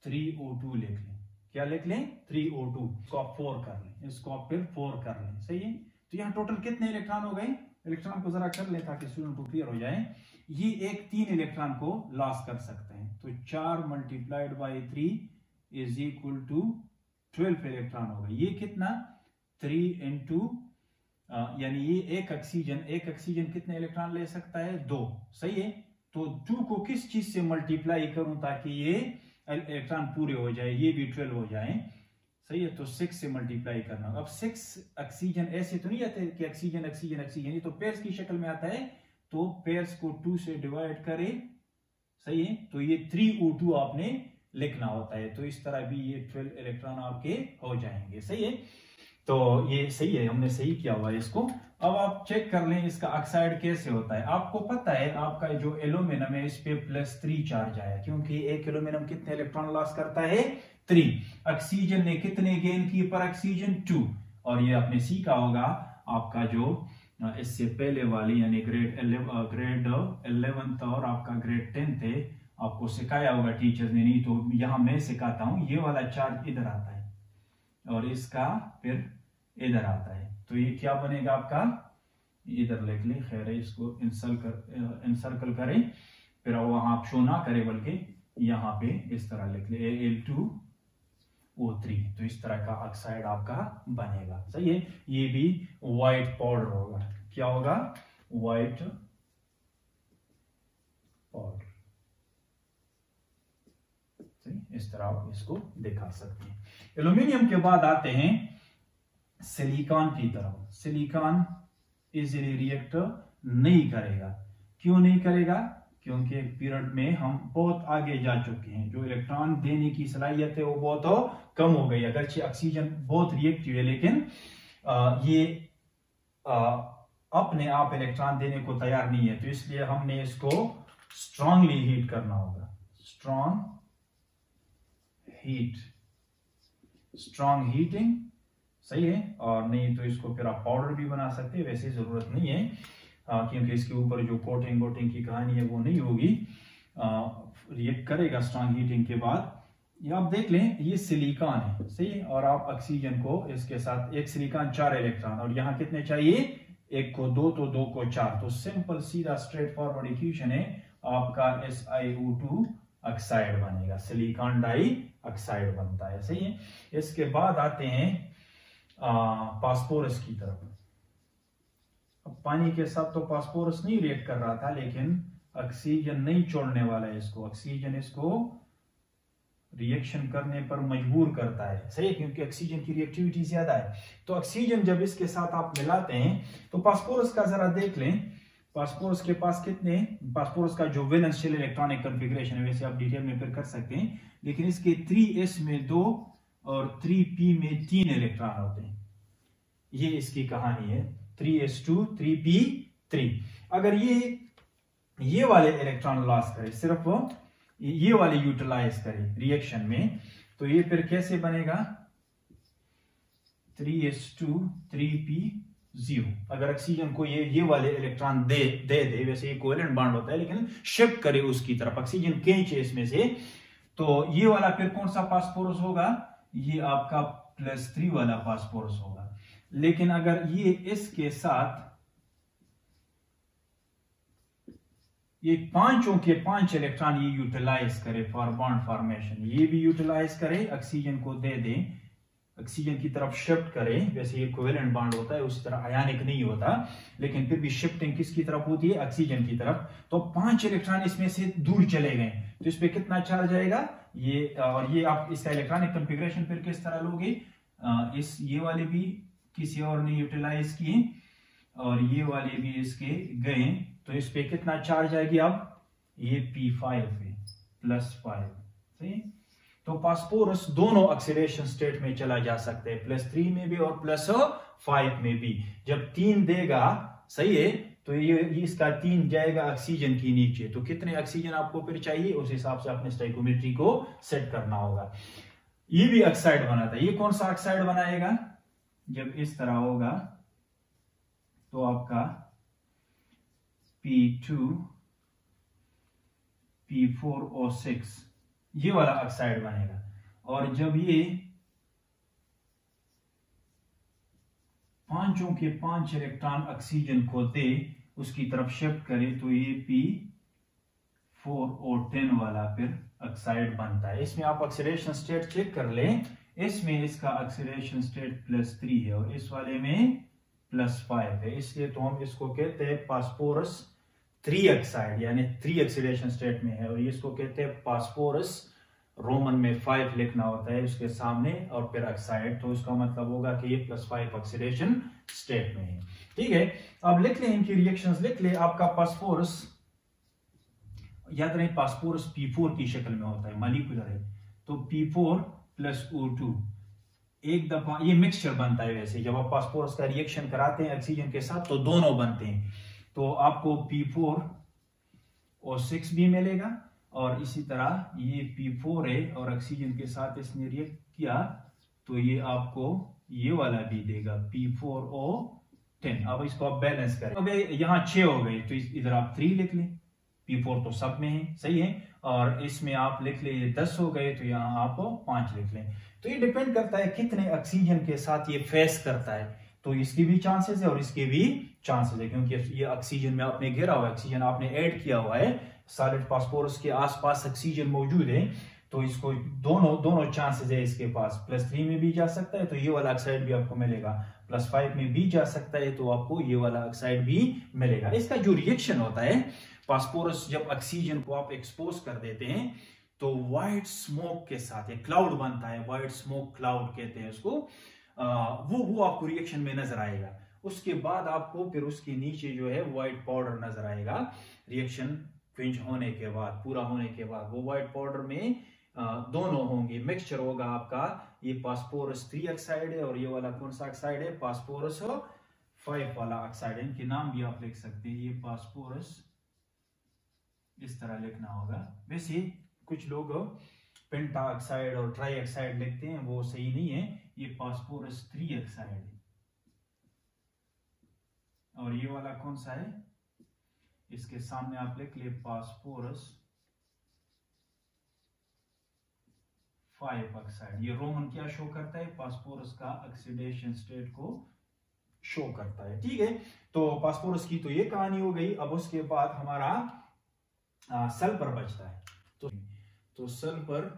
3O2 लिख लें, क्या लिख लें, 3O2, इसको आप 4 कर लें, इसको आप फिर 4 कर लें, सही है। तो यहाँ टोटल कितने इलेक्ट्रॉन हो गए, इलेक्ट्रॉन को जरा कर लें ताकि स्टूडेंट को क्लियर हो जाए। ये एक 3 इलेक्ट्रॉन को लॉस कर सकते हैं, तो 4 multiplied by 3 is equal to 12 electron होगा। ये कितना, 3 इंटू, यानी ये एक ऑक्सीजन कितने इलेक्ट्रॉन ले सकता है, 2, सही है। तो 2 को किस चीज से मल्टीप्लाई करूं ताकि ये इलेक्ट्रॉन पूरे हो जाए, ये भी 12 हो जाए, सही है। तो 6 से मल्टीप्लाई करना। अब 6 ऑक्सीजन ऐसे तो नहीं आते कि ऑक्सीजन ऑक्सीजन ऑक्सीजन, ये तो पेयर्स की शक्ल में आता है, तो पेयर्स को 2 से डिवाइड करे, सही है। तो ये 3O2 आपने लिखना होता है, तो इस तरह भी ये 12 इलेक्ट्रॉन आपके हो जाएंगे, सही है। तो ये सही है, हमने सही किया हुआ है इसको। अब आप चेक कर लें इसका ऑक्साइड कैसे होता है। आपको पता है आपका जो एल्यूमिनियम है इस पे +3 चार्ज आया, क्योंकि एक एल्यूमिनियम कितने इलेक्ट्रॉन लॉस करता है, 3। ऑक्सीजन ने कितने गेन किए पर ऑक्सीजन, 2। और ये आपने सीखा होगा आपका जो इससे पहले वाली यानी ग्रेड 11th और आपका ग्रेड 10th है, आपको सिखाया होगा टीचर्स ने, नहीं तो यहां मैं सिखाता हूं। ये वाला चार्ज इधर आता है और इसका फिर इधर आता है, तो ये क्या बनेगा आपका, इधर लिख ले, खैर है, इसको इंसर्कल करें, फिर वहां आप शो ना करें बल्कि यहाँ पे इस तरह लिख ले, Al2O3। तो इस तरह का ऑक्साइड आपका बनेगा, सही है। ये भी व्हाइट पाउडर होगा, क्या होगा, व्हाइट पाउडर, इस तरह आप इसको दिखा सकते हैं। एल्यूमिनियम के बाद आते हैं सिलिकॉन की तरफ। सिलिकॉन इजीली रिएक्ट नहीं करेगा। क्यों नहीं करेगा? क्योंकि एक पीरियड में हम बहुत आगे जा चुके हैं, जो इलेक्ट्रॉन देने की सलाहियत है वो बहुत कम हो गई। अगरचे ऑक्सीजन बहुत रिएक्टिव है, लेकिन ये अपने आप इलेक्ट्रॉन देने को तैयार नहीं है, तो इसलिए हमने इसको स्ट्रांगली हीट करना होगा। स्ट्रांग हीट, स्ट्रांग हीटिंग, सही है। और नहीं तो इसको फिर आप पाउडर भी बना सकते हैं, वैसे जरूरत नहीं है क्योंकि इसके ऊपर जो कोटिंग की कहानी है वो नहीं होगी, रिएक्ट करेगा स्ट्रांग हीटिंग के बाद। ये आप देख लें, ये सिलिकॉन है, सही है। और आप ऑक्सीजन को इसके साथ, एक सिलिकॉन 4 इलेक्ट्रॉन, और यहाँ कितने चाहिए? एक को 2 तो 2 को 4। तो सिंपल सीधा स्ट्रेट फॉरवर्ड इक्वेशन है आपका SiO2 ऑक्साइड बनेगा, सिलिकॉन डाई ऑक्साइड बनता है, सही है। इसके बाद आते हैं फास्फोरस की तरफ। अब पानी के साथ तो फास्फोरस नहीं रिएक्ट कर रहा था, लेकिन ऑक्सीजन नहीं छोड़ने वाला है इसको। ऑक्सीजन इसको रिएक्शन करने पर मजबूर करता है, सही है, क्योंकि ऑक्सीजन की रिएक्टिविटी ज्यादा है। तो ऑक्सीजन जब इसके साथ आप मिलाते हैं, तो फास्फोरस का जरा देख लें। फास्फोरस के पास कितने, फास्फोरस का जो वैलेंस शेल इलेक्ट्रॉनिक कॉन्फ़िगरेशन है, वैसे आप डिटेल में फिर कर सकते हैं, लेकिन इसके 3s में 2 और 3p में 3 इलेक्ट्रॉन होते हैं। ये इसकी कहानी है, 3s2 3p3। अगर ये वाले इलेक्ट्रॉन लॉस करे, सिर्फ ये वाले यूटिलाइज करे रिएक्शन में, तो ये फिर कैसे बनेगा? 3s2 3p0। अगर ऑक्सीजन को ये वाले इलेक्ट्रॉन दे वैसे ये कोवेलेंट बॉन्ड होता है, लेकिन शिफ्ट करे उसकी तरफ, ऑक्सीजन खींचे इसमें से, तो ये वाला फिर कौन सा फास्फोरस होगा? ये आपका +3 वाला फास्फोरस होगा। लेकिन अगर ये इसके साथ ये पांचों के 5 इलेक्ट्रॉन ये यूटिलाइज करे फॉर बॉन्ड फॉर्मेशन, ये भी यूटिलाइज करे, ऑक्सीजन को दे दे, ऑक्सीजन की तरफ शिफ्ट करे, वैसे ये कोवेलेंट बॉन्ड होता है, उसी तरह आयनिक नहीं होता, लेकिन फिर भी शिफ्टिंग किसकी तरफ होती है? ऑक्सीजन की तरफ। तो 5 इलेक्ट्रॉन इसमें से दूर चले गए, तो इस पे कितना चार्ज आएगा? ये, और ये आप इसका इलेक्ट्रॉनिक कॉन्फ़िगरेशन फिर किस तरह लोगे? ये वाले भी किसी और ने यूटिलाइज किए और ये वाले भी इसके गए, तो इस पे कितना चार्ज आएगी? अब ये P5 है, +5, सही। तो फास्फोरस दोनों ऑक्सीडेशन स्टेट में चला जा सकता है, +3 में भी और +5 में भी। जब 3 देगा, सही है, तो ये इसका 3 जाएगा ऑक्सीजन की नीचे, तो कितने ऑक्सीजन आपको फिर चाहिए, उस हिसाब से अपने स्टोइकोमेट्री को सेट करना होगा। ये भी ऑक्साइड बनाता है। ये कौन सा ऑक्साइड बनाएगा? जब इस तरह होगा तो आपका P2 P4O6 ये वाला ऑक्साइड बनेगा। और जब ये पांचों के 5 इलेक्ट्रॉन ऑक्सीजन को दे, उसकी तरफ शिफ्ट करे, तो ये P4O10 वाला फिर ऑक्साइड बनता है। इसमें आप ऑक्सीडेशन स्टेट चेक कर लें, इसमें इसका ऑक्सीडेशन स्टेट +3 है और इस वाले में +5 है, इसलिए तो हम इसको कहते हैं फास्फोरस 3 ऑक्साइड, यानी 3 ऑक्सीडेशन स्टेट में है, और इसको कहते हैं फास्फोरस, रोमन में 5 लिखना होता है उसके सामने और फिर ऑक्साइड, तो इसका मतलब होगा कि ये +5 ऑक्सीडेशन स्टेट में है। ठीक है, अब लिख लें इनकी रिएक्शंस, लिख ले। आपका फास्फोरस, याद रहे फास्फोरस P4 की शक्ल में होता है, मॉलिक्यूलर है, तो P4 + O2 एक दफा ये मिक्सचर बनता है। वैसे जब आप फास्फोरस का रिएक्शन कराते हैं ऑक्सीजन के साथ, तो दोनों बनते हैं, तो आपको P4O6 भी मिलेगा, और इसी तरह ये P4 है और ऑक्सीजन के साथ इसने रिएक्ट किया, तो ये आपको ये वाला भी देगा P4O10। अब इसको आप बैलेंस करें, अब यहाँ 6 हो गए, तो इधर आप 3 लिख लें, P4 तो सब में है, सही है, और इसमें आप लिख ले 10 हो गए, तो यहाँ आप 5 लिख लें। तो ये डिपेंड करता है कितने ऑक्सीजन के साथ ये फेस करता है, तो इसकी भी चांसेस है और इसके भी चांसेस है, क्योंकि ये ऑक्सीजन में आपने घेरा हुआ है, ऑक्सीजन आपने ऐड किया हुआ है, सॉलिड फास्फोरस के आसपास ऑक्सीजन मौजूद है, तो इसको दोनों चांसेस है इसके पास। +3 में भी जा सकता है, तो ये वाला ऑक्साइड भी आपको मिलेगा, +5 में भी जा सकता है, तो आपको ये वाला ऑक्साइड भी मिलेगा। इसका जो रिएक्शन होता है, फास्फोरस जब ऑक्सीजन को आप एक्सपोज कर देते हैं, तो व्हाइट स्मोक के साथ एक क्लाउड बनता है, व्हाइट स्मोक क्लाउड कहते हैं उसको, वो आपको रिएक्शन में नजर आएगा। उसके बाद आपको फिर उसके नीचे जो है व्हाइट पाउडर नजर आएगा। रिएक्शन फिनिश होने के बाद, पूरा होने के बाद, वो व्हाइट पाउडर में दोनों होंगे, मिक्सचर होगा आपका। ये फास्फोरस 3 ऑक्साइड है और ये वाला कौन सा ऑक्साइड है, फास्फोरस 5 वाला ऑक्साइड है। इनके नाम भी आप लिख सकते हैं, ये फास्फोरस इस तरह लिखना होगा। वैसे कुछ लोग पेंटा ऑक्साइड और ट्राई ऑक्साइड लिखते हैं, वो सही नहीं है। ये फास्फोरस 3 ऑक्साइड है। और ये वाला कौन सा है, इसके सामने आप लिख ले फास्फोरस 5 ऑक्साइड। ये रोमन क्या शो करता है, फास्फोरस का ऑक्सीडेशन स्टेट को शो करता है। ठीक है, तो फास्फोरस की तो ये कहानी हो गई। अब उसके बाद हमारा सल्फर बचता है। तो सल्फर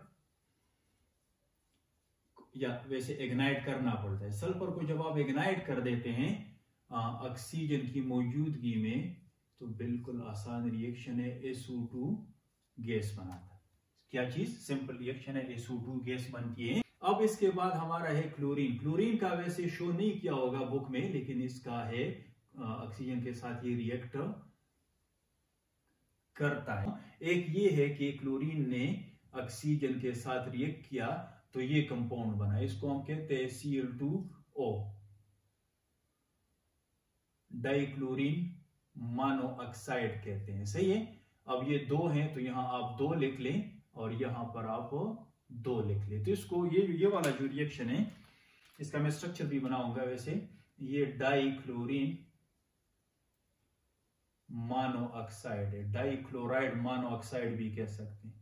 या वैसे इग्नाइट करना पड़ता है। सल्फर को जब आप इग्नाइट कर देते हैं ऑक्सीजन की मौजूदगी में, तो बिल्कुल आसान रिएक्शन है, SO2 गैस बनाता है। क्या चीज, सिंपल रिएक्शन है, SO2 गैस बनती है। अब इसके बाद हमारा है क्लोरीन। क्लोरीन का वैसे शो नहीं किया होगा बुक में, लेकिन इसका है ऑक्सीजन के साथ ये रिएक्ट करता है। एक ये है कि क्लोरीन ने ऑक्सीजन के साथ रिएक्ट किया तो ये कंपाउंड बना, इसको हम कहते हैं Cl2O, डाइक्लोरीन मोनोऑक्साइड कहते हैं। सही है। अब ये 2 हैं तो यहां आप 2 लिख लें और यहां पर आप 2 लिख लें। तो इसको ये वाला जो रिएक्शन है, इसका मैं स्ट्रक्चर भी बनाऊंगा। वैसे ये डाइक्लोरीन मोनोऑक्साइड है, डाइक्लोराइड मोनोऑक्साइड भी कह सकते हैं,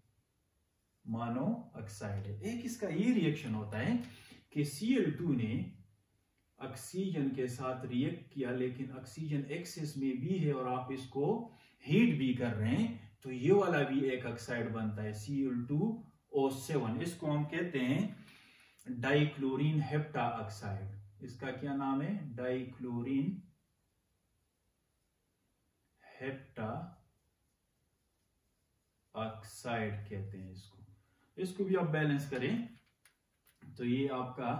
मोनोऑक्साइड है। एक इसका ये रिएक्शन होता है कि Cl2 ने ऑक्सीजन के साथ रिएक्ट किया, लेकिन ऑक्सीजन एक्सेस में भी है और आप इसको हीट भी कर रहे हैं, तो ये वाला भी एक ऑक्साइड बनता है Cl2O7। इसको हम कहते हैं डाइक्लोरीन हेप्टा ऑक्साइड। इसका क्या नाम है, डाइक्लोरीन हेप्टा ऑक्साइड कहते हैं इसको। इसको भी आप बैलेंस करें तो ये आपका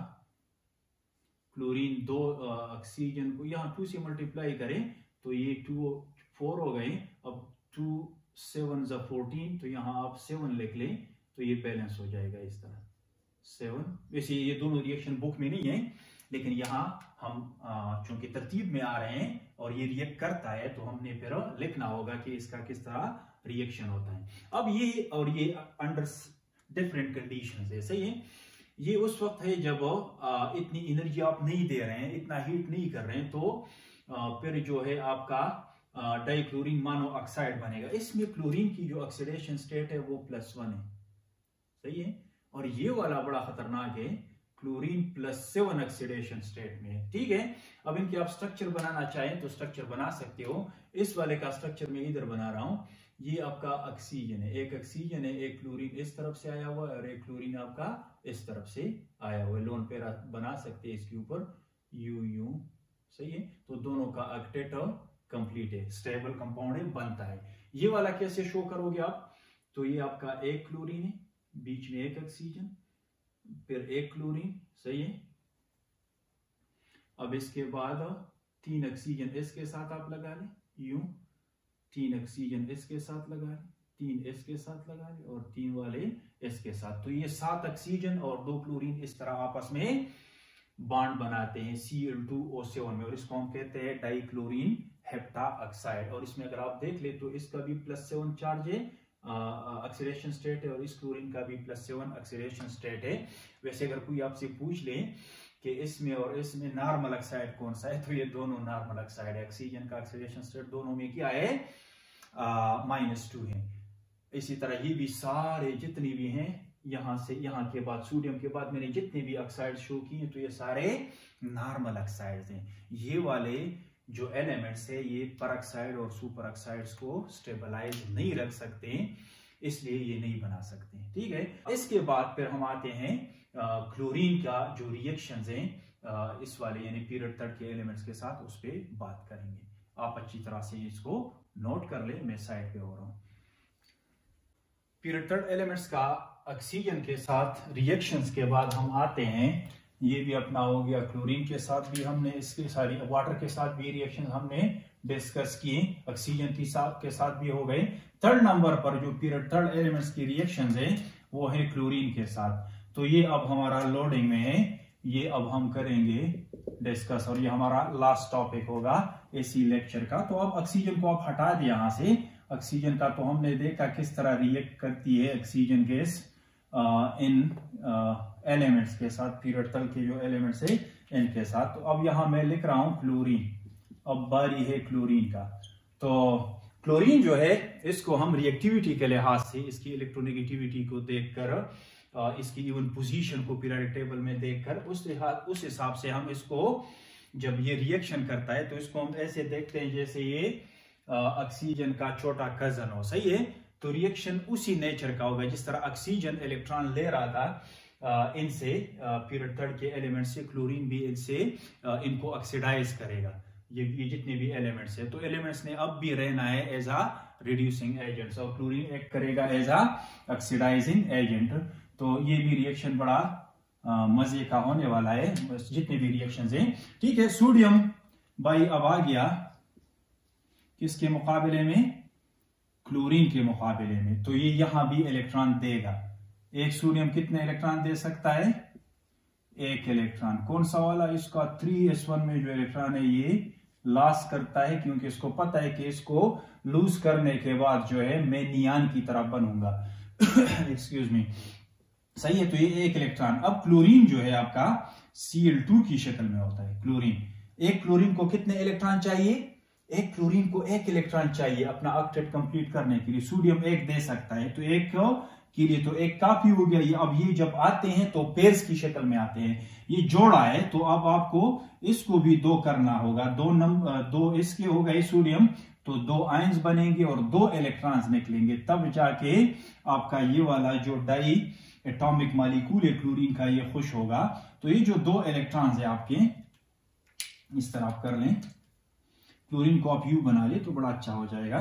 क्लोरीन 2 ऑक्सीजन को यहां 2 से मल्टीप्लाई करें तो ये 2 4 हो गए। अब 2 7 14, तो यहां आप 7 लिख लें तो ये बैलेंस हो जाएगा इस तरह 7। वैसे ये दोनों रिएक्शन बुक में नहीं है, लेकिन यहां हम चूंकि तरतीब में आ रहे हैं और ये रिएक्ट करता है तो हमने फिर लिखना होगा कि इसका किस तरह रिएक्शन होता है। अब ये और ये अंडर डिफरेंट कंडीशंस है। सही है। ये उस वक्त है जब इतनी एनर्जी आप नहीं दे रहे हैं, इतना हीट नहीं कर रहे हैं, तो फिर जो है आपका डाइक्लोरीन मोनोऑक्साइड बनेगा। इसमें क्लोरीन की जो ऑक्सीडेशन स्टेट है वो +1 है। सही है। और ये वाला बड़ा खतरनाक है, क्लोरीन +7 ऑक्सीडेशन स्टेट में है। ठीक है। अब इनके आप स्ट्रक्चर बनाना चाहें तो स्ट्रक्चर बना सकते हो। इस वाले का स्ट्रक्चर मैं इधर बना रहा हूं। ये आपका ऑक्सीजन है, एक ऑक्सीजन है, एक क्लोरीन इस तरफ से आया हुआ है और एक क्लोरीन आपका इस तरफ से आया हुआ है। लोन पैरा बना सकते हैं इसके ऊपर UU। सही है। तो दोनों का ऑक्टेट कंप्लीट है, स्टेबल कंपाउंड है, बनता है। ये वाला कैसे शो करोगे आप, तो ये आपका एक क्लोरीन है, बीच में एक ऑक्सीजन, फिर एक क्लोरीन। सही है। अब इसके बाद 3 ऑक्सीजन इसके साथ आप लगा लें, यूं 3 ऑक्सीजन इसके साथ लगा लें, 3 इसके साथ लगा लें और 3 वाले इसके साथ। तो ये 7 ऑक्सीजन और 2 क्लोरीन इस तरह आपस में बॉन्ड बनाते हैं Cl2O7 में, और इसको हम कहते हैं डाइक्लोरीन हेप्टा ऑक्साइड। और इसमें अगर आप देख ले तो इसका भी +7 चार्ज है, ऑक्सीडेशन स्टेट है, और इस क्लोरीन का भी +7 ऑक्सीडेशन स्टेट है। वैसे अगर कोई आपसे पूछ ले कि इसमें और इसमें नॉर्मल ऑक्साइड कौन सा है, तो ये दोनों नॉर्मल ऑक्साइड है। ऑक्सीजन का ऑक्सीडेशन स्टेट दोनों में क्या है, -2 है। इसी तरह ये भी सारे जितने भी हैं, यहां से यहां के बाद सोडियम के बाद मैंने जितने भी ऑक्साइड शो किए तो ये सारे नॉर्मल ऑक्साइड्स हैं। ये वाले जो एलिमेंट्स है ये परऑक्साइड और सुपर ऑक्साइड्स को स्टेबलाइज नहीं रख सकते, इसलिए ये नहीं बना सकते। ठीक है। इसके बाद फिर हम आते हैं क्लोरीन का जो रिएक्शंस हैं इस वाले यानी पीरियड थर्ड के एलिमेंट्स के साथ, उस पर बात करेंगे। आप अच्छी तरह से इसको नोट कर ले, मैं साइड पे हो रहा हूं। पीरियड थर्ड एलिमेंट्स का ऑक्सीजन के साथ रिएक्शंस के बाद हम आते हैं ये भी अपना हो गया। क्लोरीन के साथ भी हमने इसके सारी वाटर के साथ भी रिएक्शन हमने डिस्कस किए, ऑक्सीजन के साथ भी हो गए। थर्ड नंबर पर जो पीरियड थर्ड एलिमेंट्स की रिएक्शंस है वो है क्लोरीन के साथ। तो ये अब हमारा लोडिंग में है, ये अब हम करेंगे डिस्कस, और ये हमारा लास्ट टॉपिक होगा इसी लेक्चर का। तो अब ऑक्सीजन को आप हटा दिया यहाँ से। ऑक्सीजन का तो हमने देखा किस तरह रिएक्ट करती है ऑक्सीजन गैस इन एलिमेंट्स के साथ, पीरियड तल के जो एलिमेंट्स है इनके साथ। तो अब यहां मैं लिख रहा हूं क्लोरीन। अब बारी है क्लोरीन का। तो क्लोरीन जो है इसको हम रिएक्टिविटी के लिहाज से, इसकी इलेक्ट्रोनेगेटिविटी को देखकर, इसकी इवन पोजीशन को पीरियोडिक टेबल में देखकर उस हिसाब से हम इसको, जब ये रिएक्शन करता है तो इसको हम ऐसे देखते हैं जैसे ये ऑक्सीजन का छोटा कजन हो। सही है। तो रिएक्शन उसी नेचर का होगा जिस तरह ऑक्सीजन इलेक्ट्रॉन ले रहा था इनसे, पीरियड थर्ड के एलिमेंट से, क्लोरीन भी इनसे इनको ऑक्सीडाइज करेगा। ये जितने भी एलिमेंट्स है, तो एलिमेंट्स ने अब भी रहना है एज अ रिड्यूसिंग एजेंट, और क्लोरीन एक्ट करेगा एज अ ऑक्सीडाइजिंग एजेंट। तो ये भी रिएक्शन बड़ा मजे का होने वाला है, जितने भी रिएक्शंस हैं। ठीक है। सोडियम भाई अब आ गया किसके मुकाबले में? क्लोरीन के मुकाबले में। तो ये यहां भी इलेक्ट्रॉन देगा। एक सोडियम कितने इलेक्ट्रॉन दे सकता है? एक इलेक्ट्रॉन। कौन सा वाला? इसका 3s1 में जो इलेक्ट्रॉन है ये लॉस करता है, क्योंकि इसको पता है कि इसको लूज करने के बाद जो है मैं नियान की तरह बनूंगा। Excuse me. सही है। तो ये एक इलेक्ट्रॉन। अब क्लोरीन जो है आपका Cl2 की शक्ल में होता है। क्लोरीन, एक क्लोरीन को कितने इलेक्ट्रॉन चाहिए? एक क्लोरीन को एक इलेक्ट्रॉन चाहिए अपना ऑक्टेट कंप्लीट करने के लिए। सोडियम एक दे सकता है, तो एक के लिए तो एक काफी हो गया। ये अब ये जब आते हैं तो पेयर्स की शक्ल में आते हैं। ये जोड़ा है, तो अब आपको इसको भी 2 करना होगा। 2 इसके हो गए सोडियम, तो 2 आयंस बनेंगे और 2 इलेक्ट्रॉन्स निकलेंगे, तब जाके आपका ये वाला जो डाई एटॉमिक मॉलिक्यूल है क्लोरीन का ये खुश होगा। तो ये जो 2 इलेक्ट्रॉन्स है आपके, इस तरह आप कर लें, क्लोरीन को आप यू बना ले तो बड़ा अच्छा हो जाएगा,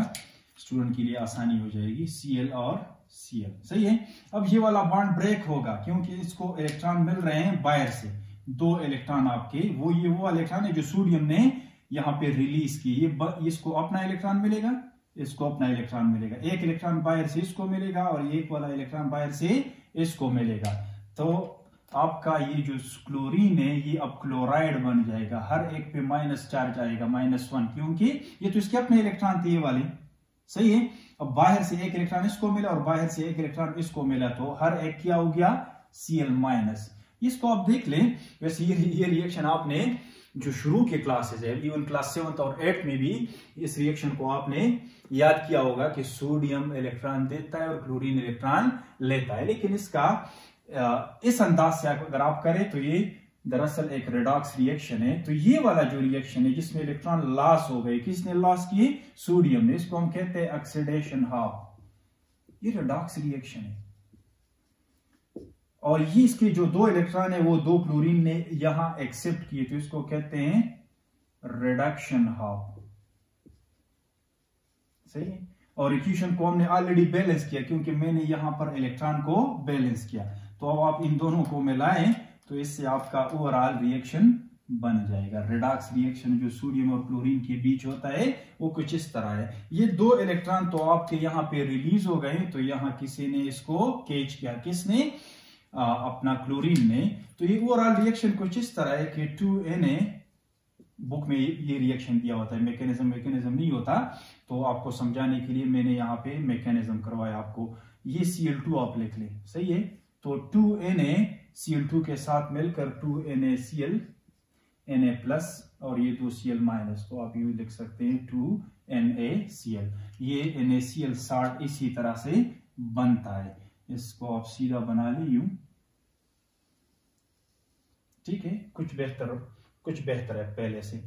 स्टूडेंट के लिए आसानी हो जाएगी। Cl और Cl। सही है। अब ये वाला बॉन्ड ब्रेक होगा क्योंकि इसको इलेक्ट्रॉन मिल रहे हैं बाहर से। 2 इलेक्ट्रॉन आपके, वो इलेक्ट्रॉन है जो सोडियम ने यहाँ पे रिलीज की। ये इसको अपना इलेक्ट्रॉन मिलेगा, इसको अपना इलेक्ट्रॉन मिलेगा। एक इलेक्ट्रॉन बाहर से इसको मिलेगा और एक वाला इलेक्ट्रॉन बाहर से इसको मिलेगा। तो आपका ये जो क्लोरीन है ये अब क्लोराइड बन जाएगा। हर एक पे माइनस चार्ज आएगा, -1, क्योंकि ये तो इसके अपने इलेक्ट्रॉन थे ये वाले। सही है। अब बाहर से एक इलेक्ट्रॉन इसको मिला और बाहर से एक इलेक्ट्रॉन इसको मिला, तो हर एक क्या हो गया? Cl-। इसको आप देख लें। वैसे ये रिएक्शन आपने जो शुरू के क्लासेस है, इवन क्लास 7 और 8 में भी इस रिएक्शन को आपने याद किया होगा कि सोडियम इलेक्ट्रॉन देता है और क्लोरीन इलेक्ट्रॉन लेता है। लेकिन इसका इस अंदाज से अगर आप करें तो ये दरअसल एक रेडॉक्स रिएक्शन है। तो ये वाला जो रिएक्शन है जिसमें इलेक्ट्रॉन लॉस हो गए, किसने लॉस किए? सोडियम ने। इसको हम कहते हैं ऑक्सीडेशन हाफ। ये रेडॉक्स रिएक्शन है। और ये इसके जो 2 इलेक्ट्रॉन है वो 2 क्लोरीन ने यहां एक्सेप्ट किए, तो इसको कहते हैं रिडक्शन हाफ। सही है। और इक्वेशन को हमने ऑलरेडी बैलेंस किया क्योंकि मैंने यहां पर इलेक्ट्रॉन को बैलेंस किया। तो अब आप इन दोनों को मिलाएं तो इससे आपका ओवरऑल रिएक्शन बन जाएगा। रेडॉक्स रिएक्शन जो सोडियम और क्लोरीन के बीच होता है वो कुछ इस तरह है। ये 2 इलेक्ट्रॉन तो आपके यहाँ पे रिलीज हो गए, तो यहाँ किसी ने इसको कैच किया। किसने? अपना क्लोरीन ने। तो ये ओवरऑल रिएक्शन कुछ इस तरह है कि 2Na, बुक में ये रिएक्शन दिया होता है, मैकेनिज्म नहीं होता, तो आपको समझाने के लिए मैंने यहाँ पे मैकेनिज्म करवाया आपको। ये Cl2 आप लिख ले। सही है। तो 2Na Cl2 के साथ मिलकर 2NaCl, Na+ और ये 2Cl-, तो आप ये लिख सकते हैं 2NaCl। ये NaCl साल्ट इसी तरह से बनता है। इसको आप सीधा बना ली यूं। ठीक है। कुछ बेहतर है पहले से,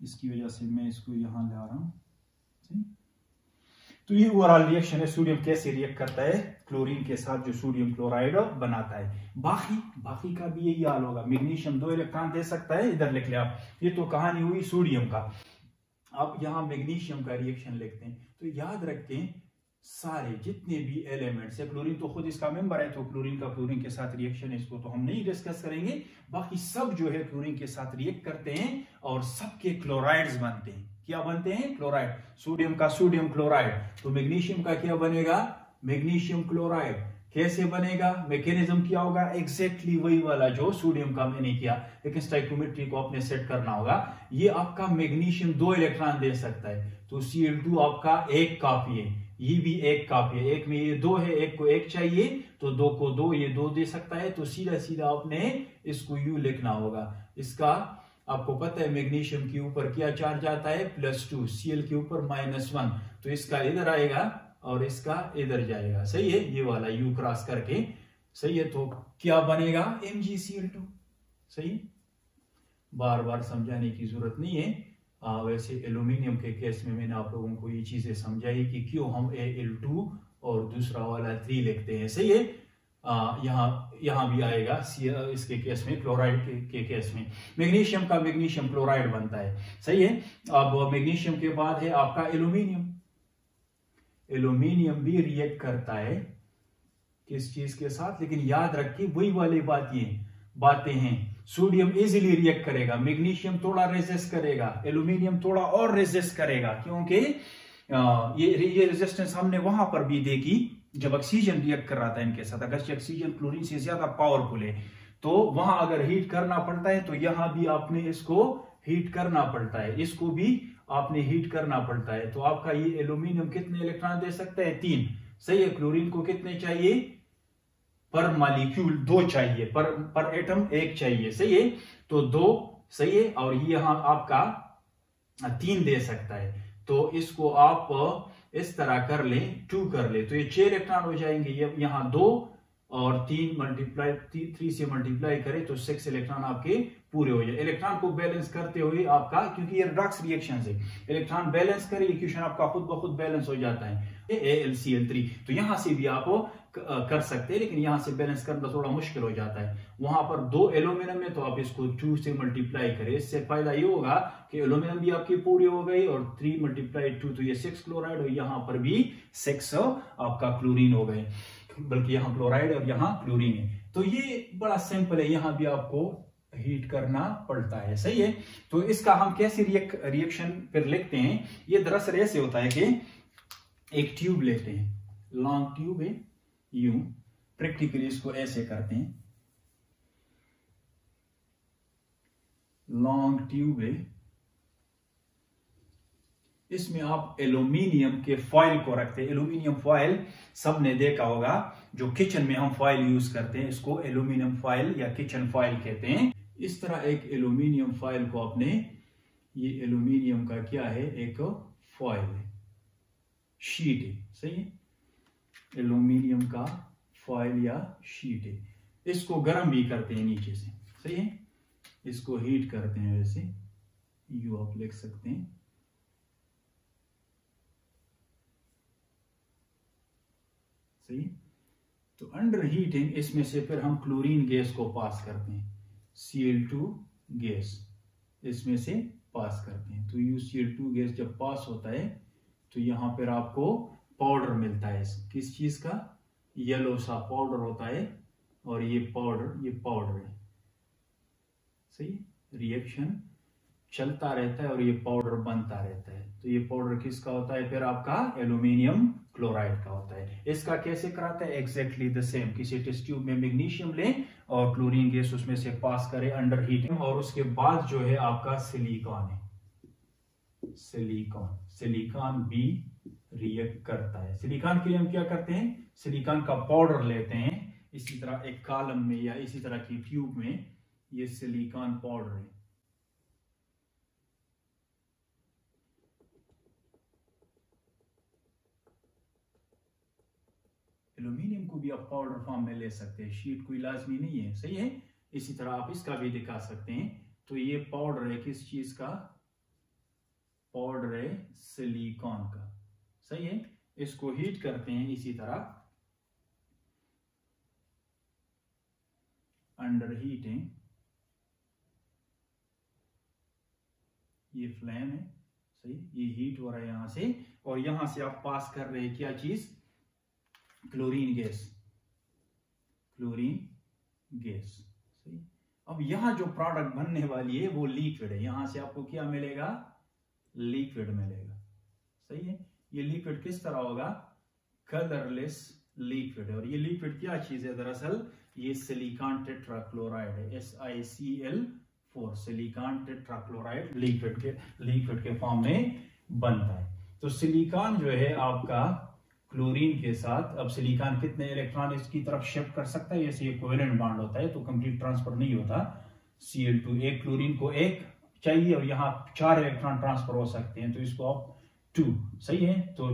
इसकी वजह से मैं इसको यहां ला रहा हूं। तो ये ओवरऑल रिएक्शन है। सोडियम कैसे रिएक्ट करता है क्लोरीन के साथ, जो सोडियम क्लोराइड बनाता है। बाकी का भी यही हाल होगा। मैग्नीशियम 2 इलेक्ट्रॉन दे सकता है, इधर लिख ले आप। ये तो कहानी हुई सोडियम का। अब यहां मैग्नीशियम का रिएक्शन लिखते हैं। तो याद रखें सारे जितने भी एलिमेंट्स है, क्लोरीन तो खुद इसका मेंबर है, तो क्लोरीन का क्लोरीन के साथ रिएक्शन है, इसको तो हम नहीं डिस्कस करेंगे। बाकी सब जो है क्लोरीन के साथ रिएक्ट करते हैं और सबके क्लोराइड्स बनते हैं। क्या बनते हैं? क्लोराइड। सोडियम का सोडियम क्लोराइड, तो मैग्नीशियम का क्या बनेगा? Magnesium chloride. कैसे बनेगा? मैकेनिज्म क्या होगा? एग्जैक्टली वही वाला जो सोडियम का मैंने किया, लेकिन स्टाइकोमेट्री को आपने सेट करना होगा। ये आपका मैग्नीशियम 2 इलेक्ट्रॉन दे सकता है, तो Cl2 आपका एक कॉपी है, ये भी एक कॉपी है। एक में ये 2 है, एक को 1 चाहिए, तो 2 को 2, ये 2 दे सकता है, तो सीधा सीधा आपने इसको U लिखना होगा। इसका आपको पता है मैग्नीशियम के ऊपर क्या चार्ज आता है? +2, Cl के ऊपर -1, तो इसका इधर आएगा और इसका इधर जाएगा। सही है, ये वाला U क्रॉस करके। सही है, तो क्या बनेगा? MgCl2। सही, बार बार समझाने की जरूरत नहीं है। वैसे एल्यूमिनियम के केस में मैंने आप लोगों को ये चीजें समझाई कि क्यों हम Al2 और दूसरा वाला 3 लिखते हैं। सही है, यहाँ भी आएगा इसके केस में, क्लोराइड के केस में मैग्नीशियम का मैग्नीशियम क्लोराइड बनता है। सही है, अब मैग्नीशियम के बाद है आपका एल्यूमिनियम। एल्यूमिनियम भी रिएक्ट करता है किस चीज के साथ? लेकिन याद रखिए वही वाली बातें हैं। सोडियम इजीली रिएक्ट करेगा, मैग्नीशियम थोड़ा रेजिस्ट करेगा, एल्यूमिनियम थोड़ा और रेजिस्ट करेगा, क्योंकि ये रेजिस्टेंस हमने वहां पर भी देखी जब ऑक्सीजन रिएक्ट कर रहा था इनके साथ। अगर ऑक्सीजन क्लोरीन से ज्यादा पावरफुल है, तो वहां अगर हीट करना पड़ता है, तो यहां भी आपने इसको हीट करना पड़ता है, इसको भी आपने हीट करना पड़ता है। तो आपका ये एल्यूमिनियम कितने इलेक्ट्रॉन दे सकता है? 3। सही है, क्लोरीन को कितने चाहिए? पर मॉलिक्यूल 2 चाहिए, पर एटम 1 चाहिए। सही है, तो 2। सही है, और ये यहां आपका 3 दे सकता है, तो इसको आप इस तरह कर ले, 2 कर ले, तो ये 6 इलेक्ट्रॉन हो जाएंगे। ये यहां 2 और 3 से मल्टीप्लाई करें तो 6 इलेक्ट्रॉन आपके पूरे हो जाए। इलेक्ट्रॉन को बैलेंस करते हुए आपका, क्योंकि ये रिडॉक्स रिएक्शन है, इलेक्ट्रॉन बैलेंस करे, इक्वेशन आपका खुद ब खुद बैलेंस हो जाता है, AlCl3। तो यहां से भी आप कर सकते हैं, लेकिन यहां से बैलेंस करना थोड़ा मुश्किल हो जाता है। वहां पर 2 एल्यूमिनियम में, तो आप इसको 2 से मल्टीप्लाई करें। इससे फायदा ये होगा कि एल्यूमिनियम भी आपकी पूरी हो गई, और 3 × 2, तो ये 6 क्लोराइड, और यहां पर भी 6 आपका क्लोरीन हो गए, बल्कि यहां क्लोराइड और यहां क्लोरीन है। तो ये बड़ा सिंपल है, यहां भी आपको हीट करना पड़ता है। सही है, तो इसका हम कैसे रिएक्शन फिर लिखते हैं? ये दरअसल ऐसे होता है कि एक ट्यूब लेते हैं, लॉन्ग ट्यूब है, यूं प्रैक्टिकली इसको ऐसे करते हैं, लॉन्ग ट्यूब है, इसमें आप एल्यूमिनियम के फॉइल को रखते हैं। एल्यूमिनियम फॉइल सबने देखा होगा, जो किचन में हम फॉइल यूज करते हैं, इसको एल्यूमिनियम फॉइल या किचन फॉइल कहते हैं। इस तरह एक एल्यूमिनियम फॉइल को अपने, ये एल्यूमिनियम का क्या है? एक फॉइल है, शीट है। सही है, एल्यूमिनियम का फॉइल या शीट है। इसको गर्म भी करते हैं नीचे से। सही है, इसको हीट करते हैं, वैसे यू आप लिख सकते हैं। सही, तो अंडर हीटिंग इसमें से फिर हम क्लोरीन गैस को पास करते हैं, Cl2 गैस इसमें से पास करते हैं। तो UCl2 गैस जब पास होता है, तो यहां पर आपको पाउडर मिलता है। किस चीज का? येलो सा पाउडर होता है, और ये पाउडर है। सही, रिएक्शन चलता रहता है और ये पाउडर बनता रहता है। तो ये पाउडर किसका होता है? फिर आपका एल्यूमिनियम क्लोराइड का होता है। इसका कैसे कराता है? Exactly the same. किसी टेस्ट ट्यूब में मैग्नीशियम लें और क्लोरीन गैस उसमें से पास करें अंडर हीटिंग, और उसके बाद जो है आपका सिलिकॉन है, सिलिकॉन भी रिएक्ट करता है। सिलिकॉन के लिए हम क्या करते हैं? सिलिकॉन का पाउडर लेते हैं, इसी तरह एक कॉलम में या इसी तरह की ट्यूब में, ये सिलिकॉन पाउडर है। एल्यूमिनियम को भी आप पाउडर फॉर्म में ले सकते हैं, शीट कोई लाजमी नहीं है। सही है, इसी तरह आप इसका भी दिखा सकते हैं। तो ये पाउडर है किस चीज का? पाउडर है सिलिकॉन का। सही है, इसको हीट करते हैं इसी तरह अंडर हीटिंग, ये फ्लेम है। सही, ये हीट हो रहा है यहां से, और यहां से आप पास कर रहे हैं क्या चीज, क्लोरीन गैस, क्लोरीन गैस। सही, अब यहां जो प्रोडक्ट बनने वाली है वो लिक्विड है, यहां से आपको क्या मिलेगा, लिक्विड मिलेगा। सही है, ये लिक्विड किस तरह होगा, कलरलेस लिक्विड है। और ये लिक्विड क्या चीज है, दरअसल ये सिलिकॉन टेट्राक्लोराइड है, SiCl4, सिलिकॉन टेट्राक्लोराइड लिक्विड के फॉर्म में बनता है। तो सिलिकॉन जो है आपका क्लोरीन के साथ, अब सिलिकॉन कितने इलेक्ट्रॉन इसकी तरफ शिफ्ट कर सकता है, जैसे ये कोवेलेंट बॉन्ड होता है तो कंप्लीट ट्रांसफर नहीं होता, Cl2, एक क्लोरीन को एक चाहिए और यहाँ 4 इलेक्ट्रॉन ट्रांसफर हो सकते हैं, तो इसको आप 2, सही है, तो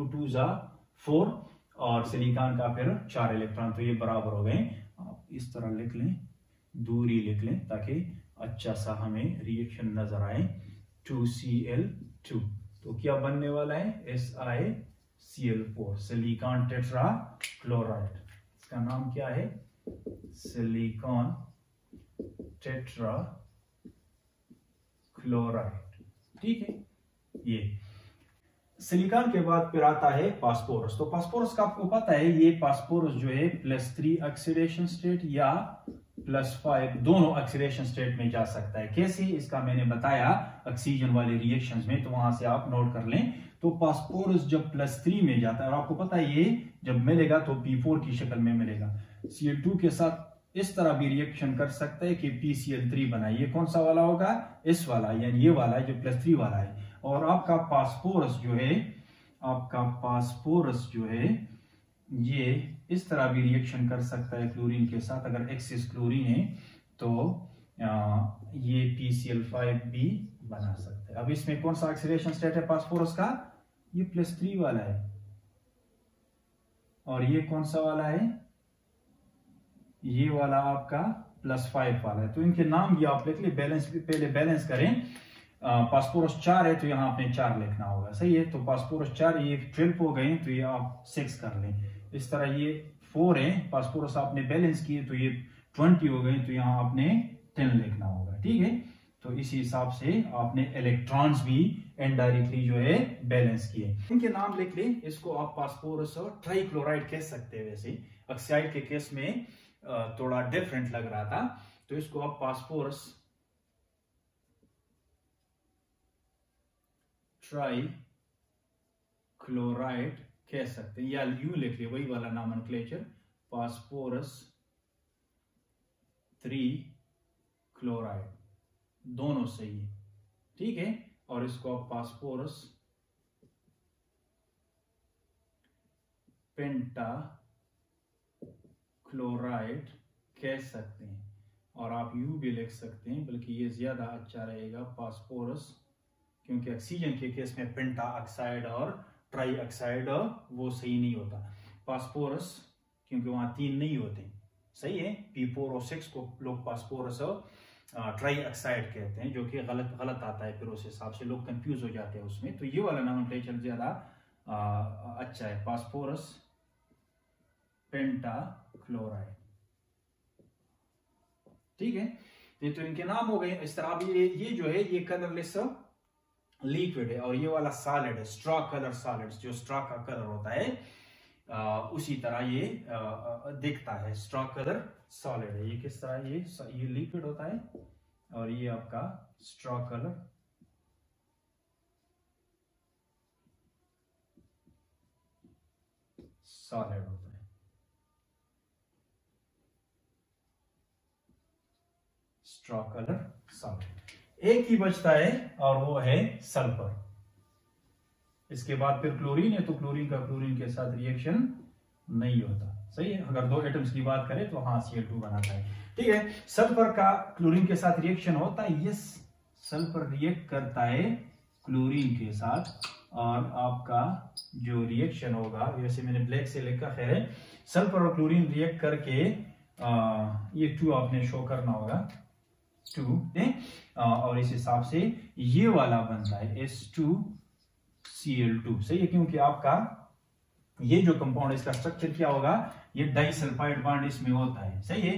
2 जा 4 और सिलिकॉन का फिर 4 इलेक्ट्रॉन, तो ये बराबर हो गए। आप इस तरह लिख लें, दूरी लिख लें ताकि अच्छा सा हमें रिएक्शन नजर आए। 2Cl2, तो क्या बनने वाला है, SiCl4, सिलिकॉन टेट्रा क्लोराइड। इसका नाम क्या है, सिलिकॉन टेट्रा क्लोराइड। ठीक है, ये सिलिकॉन के बाद फिर आता है फास्फोरस। तो फास्फोरस का आपको पता है, ये फास्फोरस जो है +3 ऑक्सीडेशन स्टेट या +5 दोनों ऑक्सीडेशन स्टेट में जा सकता है। कैसे, इसका मैंने बताया ऑक्सीजन वाले रिएक्शंस में, तो वहां से आप नोट कर लें। तो फास्फोरस जब +3 में जाता है, और आपको पता है ये जब मिलेगा तो P4 की शक्ल में मिलेगा, Cl2 के साथ इस तरह भी रिएक्शन कर सकता है कि PCl3 बनाए। ये कौन सा वाला होगा, इस वाला, यानी ये वाला है जो +3 वाला है। और आपका फास्फोरस जो है ये इस तरह भी रिएक्शन कर सकता है क्लोरीन के साथ, अगर एक्सिस क्लोरीन है तो ये PCl5 भी बना सकता है। अब इसमें कौन सा ऑक्सीडेशन स्टेट है फास्फोरस का, ये +3 वाला है, और ये कौन सा वाला है, ये वाला आपका +5 वाला है। तो इनके नाम ये आप लिख ले, बैलेंस पहले बैलेंस करें। फास्फोरस 4 है तो यहाँ आपने 4 लिखना होगा, सही है। तो फास्फोरस 4, ये 12 हो गए तो ये आप 6 कर लें। इस तरह ये 4 है, फास्फोरस आपने बैलेंस किए तो ये 20 हो गए, तो यहाँ आपने 10 लिखना होगा। ठीक है, तो इसी हिसाब से आपने इलेक्ट्रॉन्स भी इनडायरेक्टली जो है बैलेंस किए। इनके नाम लिख लें, इसको आप फास्फोरस और ट्राइक्लोराइड कह सकते हैं। वैसे ऑक्साइड के केस में थोड़ा डिफरेंट लग रहा था, तो इसको आप फास्फोरस ट्राइक्लोराइड कह सकते हैं, या यूं लिख लिया, वही वाला नोमेनक्लेचर, फास्फोरस 3 क्लोराइड, दोनों सही है। ठीक है, और इसको आप फास्फोरस पेंटा क्लोराइड कह सकते हैं, और आप यू भी लिख सकते हैं, बल्कि ये ज्यादा अच्छा रहेगा, फास्फोरस, क्योंकि ऑक्सीजन के केस में पेंटा ऑक्साइड और ट्राई ऑक्साइड वो सही नहीं होता। फास्फोरस क्योंकि वहां 3 नहीं होते, सही है। P4 और 6 को लोग फास्फोरस ट्राई ऑक्साइड कहते हैं, जो कि गलत आता है, फिर उस हिसाब से लोग कंफ्यूज हो जाते हैं उसमें। तो ये वाला नोमेनक्लेचर ज्यादा अच्छा है, फास्फोरस पेंटा क्लोराइड। ठीक है, तो इनके नाम हो गए। इस तरह अब ये जो है ये कलरलेस लिक्विड है, और ये वाला सॉलिड है, स्ट्रॉ कलर सॉलिड्स, जो स्ट्रॉ का कलर होता है उसी तरह ये दिखता है, स्ट्रॉ कलर सॉलिड है। ये किस तरह, ये लिक्विड होता है, और ये आपका स्ट्रॉ कलर सॉलिड होता है। Straw colour solid. एक ही बचता है और वो है सल्फर। इसके बाद फिर क्लोरीन है, तो क्लोरीन का क्लोरीन के साथ रिएक्शन नहीं होता, सही है। अगर 2 एटम्स की बात करें तो हाँ Cl2 बनाता है। ठीक है, सल्फर का क्लोरीन के साथ रिएक्शन होता है, यस, सल्फर रिएक्ट करता है क्लोरीन के साथ, और आपका जो रिएक्शन होगा, वैसे मैंने ब्लैक से लिखा है, सल्फर और क्लोरीन रिएक्ट करके ये 2 आपने शो करना होगा, 2 और इस हिसाब से ये वाला बनता है S2Cl2, सही है। क्योंकि आपका ये जो कंपाउंड, इसका स्ट्रक्चर क्या होगा, ये डाइसल्फाइड बॉन्ड इसमें होता है, सही है।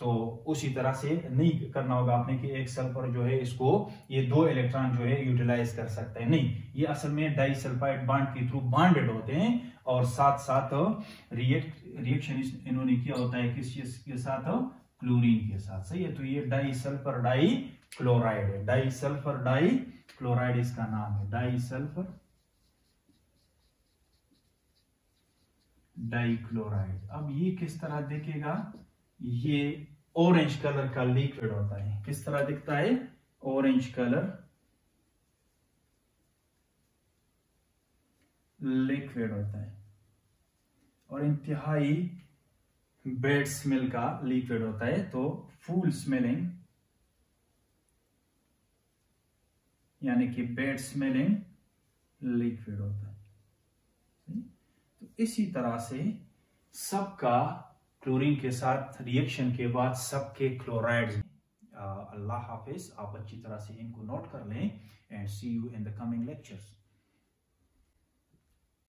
तो उसी तरह से नहीं करना होगा आपने कि एक सल्फर जो है इसको ये 2 इलेक्ट्रॉन जो है यूटिलाइज कर सकते हैं, नहीं, ये असल में डाइसल्फाइड बॉन्ड के थ्रू बॉन्डेड होते हैं और साथ साथ रिएक्शन इन्होंने किया होता है किस चीज के साथ, क्लोरीन के साथ, सही है। तो ये डाइसल्फर डाई क्लोराइड है, डाइसल्फर डाई क्लोराइड इसका नाम है, डाइसल्फर डाइक्लोराइड। अब ये किस तरह दिखेगा, ये ऑरेंज कलर का लिक्विड होता है, किस तरह दिखता है, ऑरेंज कलर लिक्विड होता है और इंतहाई बैड स्मेल का लिक्विड होता है, तो फूल स्मेलिंग यानी कि बैड स्मेलिंग लिक्विड होता है। तो इसी तरह से सबका क्लोरीन के साथ रिएक्शन के बाद सबके क्लोराइड्स। अल्लाह हाफिज, आप अच्छी तरह से इनको नोट कर लें and see you in the coming lectures.